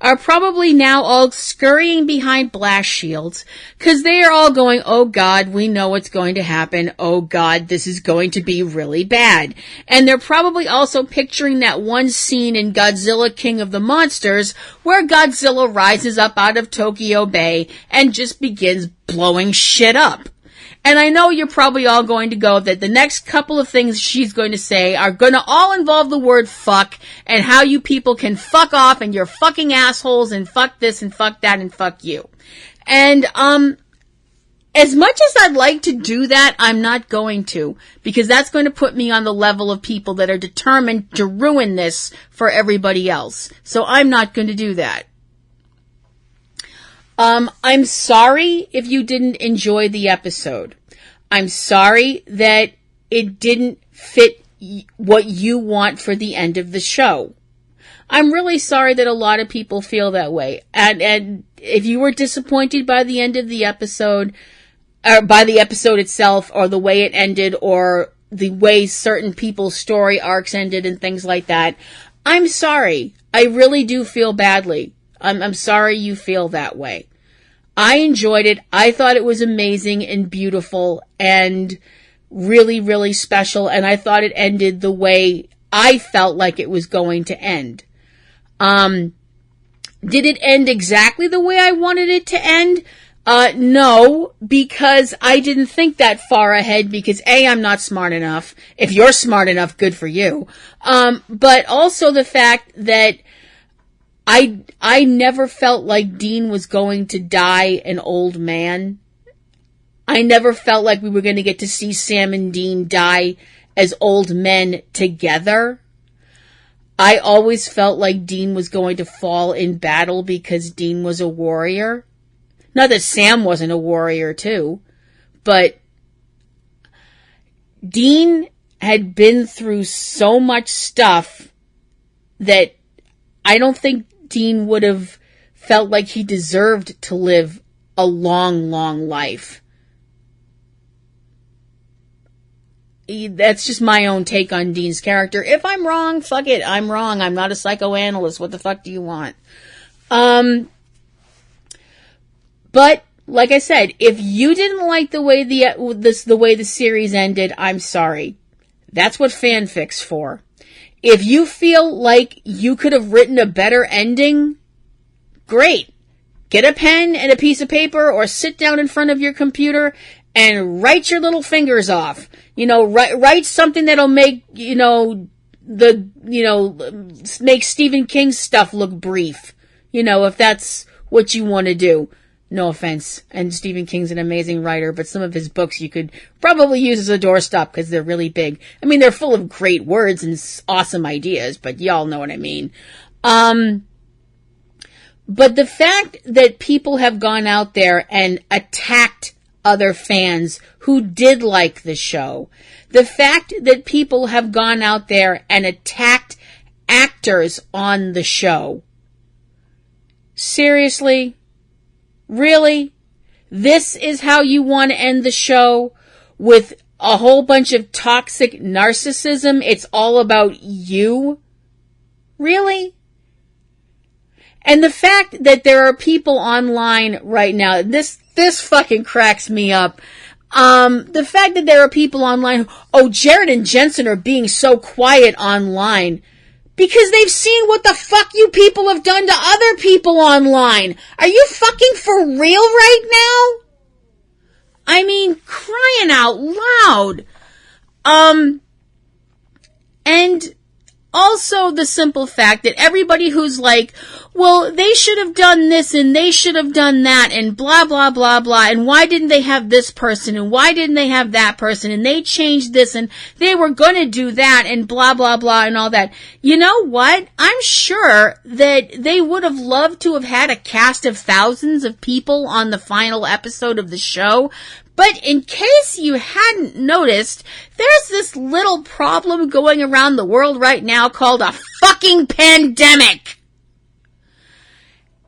are probably now all scurrying behind blast shields because they are all going, oh God, we know what's going to happen. Oh God, this is going to be really bad. And they're probably also picturing that one scene in Godzilla King of the Monsters where Godzilla rises up out of Tokyo Bay and just begins blowing shit up. And I know you're probably all going to go that the next couple of things she's going to say are going to all involve the word fuck and how you people can fuck off and you're fucking assholes and fuck this and fuck that and fuck you. And, as much as I'd like to do that, I'm not going to, because that's going to put me on the level of people that are determined to ruin this for everybody else. So I'm not going to do that. I'm sorry if you didn't enjoy the episode. I'm sorry that it didn't fit what you want for the end of the show. I'm really sorry that a lot of people feel that way. And if you were disappointed by the end of the episode, or by the episode itself, or the way it ended, or the way certain people's story arcs ended and things like that, I'm sorry. I really do feel badly. I'm sorry you feel that way. I enjoyed it. I thought it was amazing and beautiful and really, really special. And I thought it ended the way I felt like it was going to end. Did it end exactly the way I wanted it to end? No, because I didn't think that far ahead because A, I'm not smart enough. If you're smart enough, good for you. But also the fact that I never felt like Dean was going to die an old man. I never felt like we were going to get to see Sam and Dean die as old men together. I always felt like Dean was going to fall in battle because Dean was a warrior. Not that Sam wasn't a warrior too, but Dean had been through so much stuff that I don't think Dean would have felt like he deserved to live a long, long life. That's just my own take on Dean's character. If I'm wrong, fuck it, I'm wrong. I'm not a psychoanalyst. What the fuck do you want? But like I said, if you didn't like the way the series ended, I'm sorry. That's what fanfic's for. If you feel like you could have written a better ending, great. Get a pen and a piece of paper or sit down in front of your computer and write your little fingers off. Write something that'll make, make Stephen King's stuff look brief. If that's what you want to do. No offense. And Stephen King's an amazing writer, but some of his books you could probably use as a doorstop because they're really big. I mean, they're full of great words and awesome ideas, but y'all know what I mean. But the fact that people have gone out there and attacked other fans who did like the show, the fact that people have gone out there and attacked actors on the show, seriously? Really? This is how you want to end the show? With a whole bunch of toxic narcissism? It's all about you? Really? And the fact that there are people online right now, this fucking cracks me up. The fact that there are people online, Jared and Jensen are being so quiet online. Because they've seen what the fuck you people have done to other people online. Are you fucking for real right now? I mean, crying out loud. And also the simple fact that everybody who's like, well, they should have done this and they should have done that and blah, blah, blah, blah. And why didn't they have this person and why didn't they have that person and they changed this and they were going to do that and blah, blah, blah and all that. You know what? I'm sure that they would have loved to have had a cast of thousands of people on the final episode of the show. But in case you hadn't noticed, there's this little problem going around the world right now called a fucking pandemic.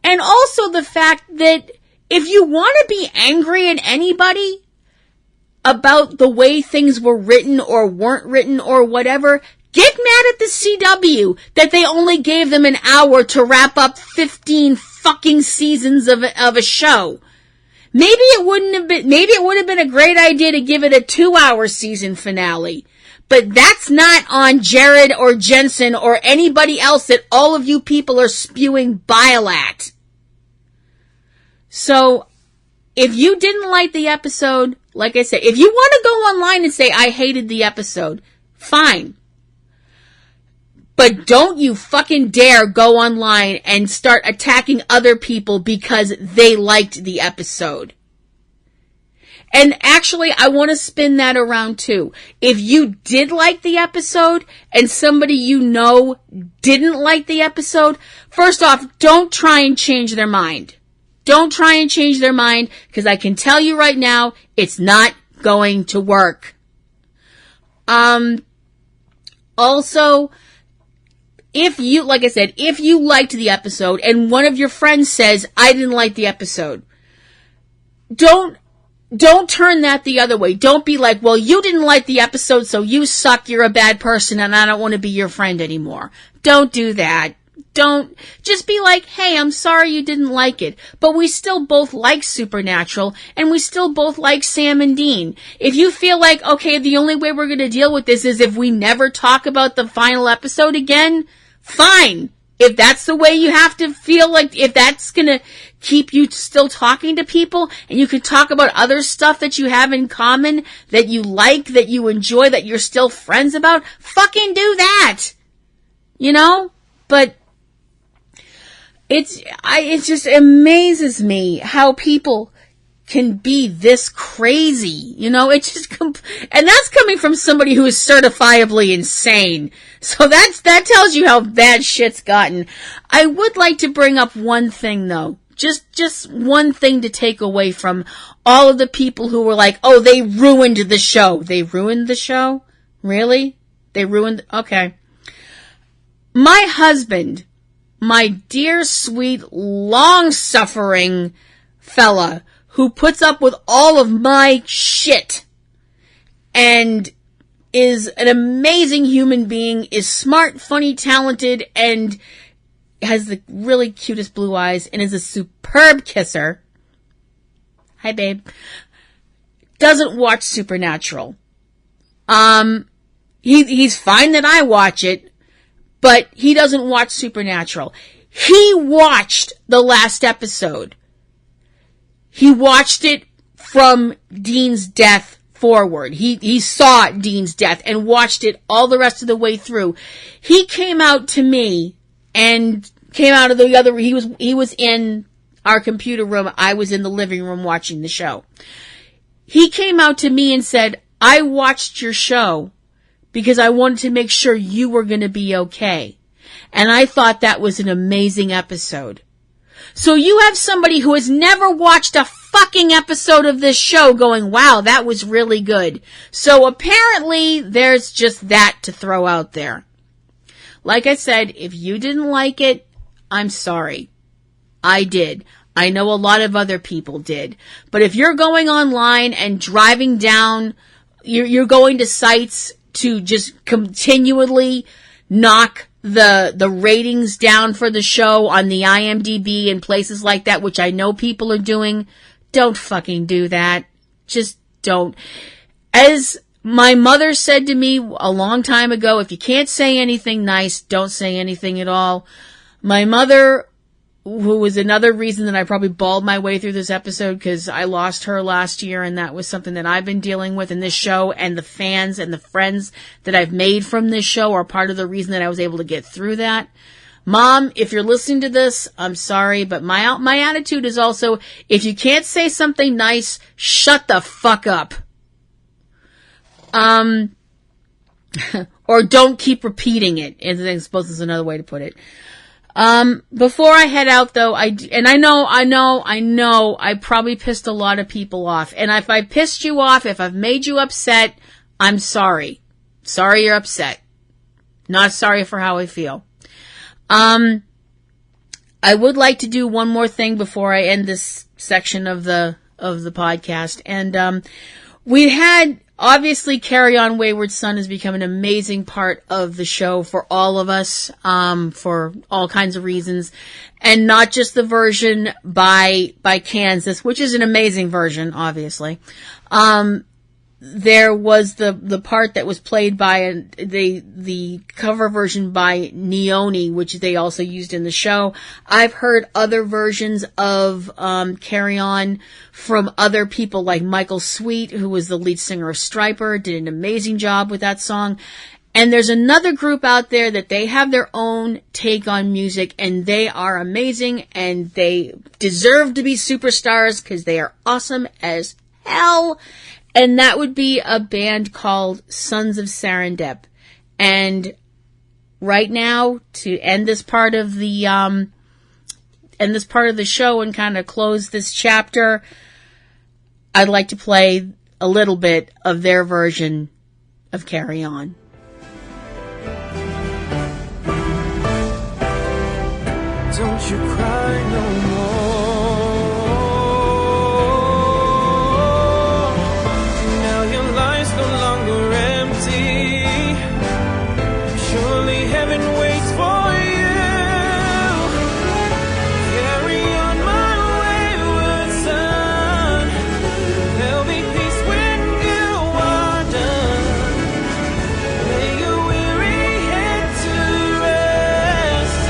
And also the fact that if you want to be angry at anybody about the way things were written or weren't written or whatever, get mad at the CW that they only gave them an hour to wrap up 15 fucking seasons of a show. Maybe it would have been a great idea to give it a 2-hour season finale. But that's not on Jared or Jensen or anybody else that all of you people are spewing bile at. So, if you didn't like the episode, like I said, if you want to go online and say, I hated the episode, fine. But don't you fucking dare go online and start attacking other people because they liked the episode. And actually, I want to spin that around too. If you did like the episode and somebody you know didn't like the episode, first off, don't try and change their mind. Don't try and change their mind because I can tell you right now, it's not going to work. Also, if you, like I said, if you liked the episode and one of your friends says, I didn't like the episode, don't turn that the other way. Don't be like, well, you didn't like the episode, so you suck, you're a bad person, and I don't want to be your friend anymore. Don't do that. Don't, just be like, hey, I'm sorry you didn't like it, but we still both like Supernatural, and we still both like Sam and Dean. If you feel like, okay, the only way we're going to deal with this is if we never talk about the final episode again, fine. if that's the way you have to feel, like if that's going to keep you still talking to people and you can talk about other stuff that you have in common, that you like, that you enjoy, that you're still friends about, fucking do that. You know? But it just amazes me how people can be this crazy. You know, it just, and that's coming from somebody who is certifiably insane. So that tells you how bad shit's gotten. I would like to bring up one thing though. Just one thing to take away from all of the people who were like, oh, they ruined the show. They ruined the show? Really? They ruined, okay. My husband, my dear, sweet, long-suffering fella who puts up with all of my shit and is an amazing human being, is smart, funny, talented, and has the really cutest blue eyes, and is a superb kisser. Hi, babe. Doesn't watch Supernatural. He's fine that I watch it, but he doesn't watch Supernatural. He watched the last episode. He watched it from Dean's death forward. He saw Dean's death and watched it all the rest of the way through. He came out to me and came out of the other, he was in our computer room. I was in the living room watching the show. He came out to me and said, I watched your show because I wanted to make sure you were going to be okay. And I thought that was an amazing episode. So you have somebody who has never watched a fucking episode of this show going, wow, that was really good. So apparently there's just that to throw out there. Like I said, if you didn't like it, I'm sorry. I did. I know a lot of other people did. But if you're going online and driving down, you're going to sites to just continually knock the ratings down for the show on the IMDb and places like that, which I know people are doing, don't fucking do that. Just don't. As my mother said to me a long time ago, if you can't say anything nice, don't say anything at all. My mother, who was another reason that I probably bawled my way through this episode, because I lost her last year, and that was something that I've been dealing with in this show, and the fans and the friends that I've made from this show are part of the reason that I was able to get through that. Mom, if you're listening to this, I'm sorry, but my attitude is also, if you can't say something nice, shut the fuck up. Or don't keep repeating it, I suppose is another way to put it. Before I head out though, I know, I probably pissed a lot of people off. And if I pissed you off, if I've made you upset, I'm sorry. Sorry you're upset. Not sorry for how I feel. I would like to do one more thing before I end this section of the podcast. And, we had, obviously, Carry On Wayward Son has become an amazing part of the show for all of us, for all kinds of reasons. And not just the version by Kansas, which is an amazing version, obviously. There was the part that was played by the cover version by Neoni, which they also used in the show. I've heard other versions of Carry On from other people like Michael Sweet, who was the lead singer of Stryper, did an amazing job with that song. And there's another group out there that they have their own take on music, and they are amazing, and they deserve to be superstars because they are awesome as hell. And that would be a band called Sons of Serendip. And right now, to end this part of the show and kind of close this chapter, I'd like to play a little bit of their version of Carry On. Don't you cry no more. Now your life's no longer empty. Surely heaven waits for you. Carry on, my wayward son. There'll be peace when you are done. Lay your weary head to rest.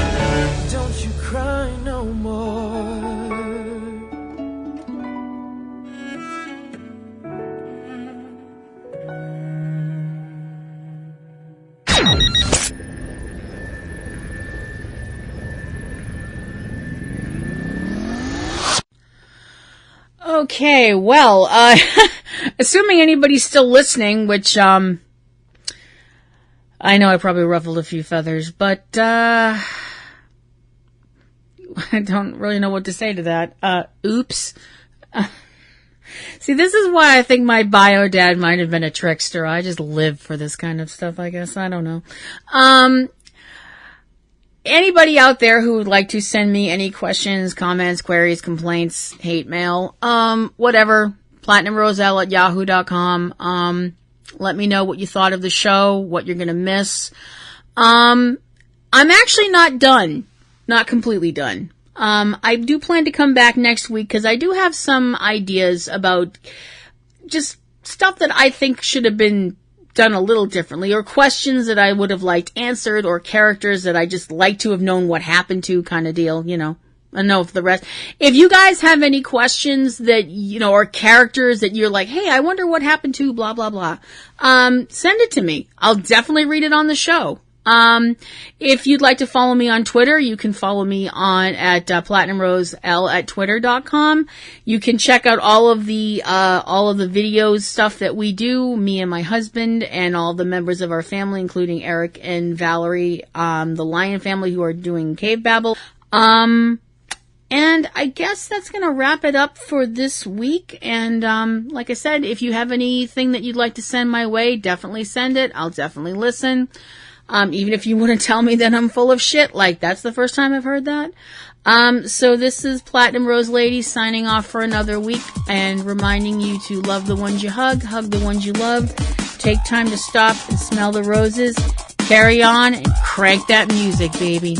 Okay, well, assuming anybody's still listening, which, I know I probably ruffled a few feathers, but, I don't really know what to say to that. Oops. See, this is why I think my bio dad might have been a trickster. I just live for this kind of stuff, I guess. I don't know. Anybody out there who would like to send me any questions, comments, queries, complaints, hate mail, whatever, platinumroselle@yahoo.com. Let me know what you thought of the show, what you're going to miss. I'm actually not done. Not completely done. I do plan to come back next week because I do have some ideas about just stuff that I think should have been done a little differently, or questions that I would have liked answered, or characters that I just like to have known what happened to, kind of deal, you know. I know for the rest. If you guys have any questions that, you know, or characters that you're like, hey, I wonder what happened to blah, blah, blah, send it to me. I'll definitely read it on the show. If you'd like to follow me on Twitter, you can follow me at PlatinumRoseL at Twitter.com. You can check out all of the videos stuff that we do, me and my husband and all the members of our family, including Eric and Valerie, the Lion family who are doing Cavebabble. And I guess that's going to wrap it up for this week. And, like I said, if you have anything that you'd like to send my way, definitely send it. I'll definitely listen. Even if you want to tell me that I'm full of shit, like that's the first time I've heard that. So this is Platinum Rose Lady signing off for another week and reminding you to love the ones you hug the ones you love, take time to stop and smell the roses, carry on and crank that music, baby.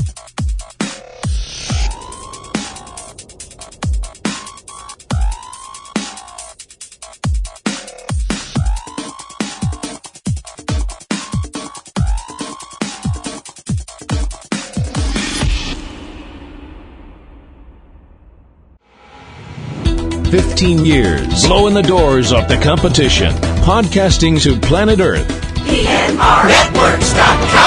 "15 years, blowing the doors off the competition, podcasting to planet Earth. PNRNetworks.com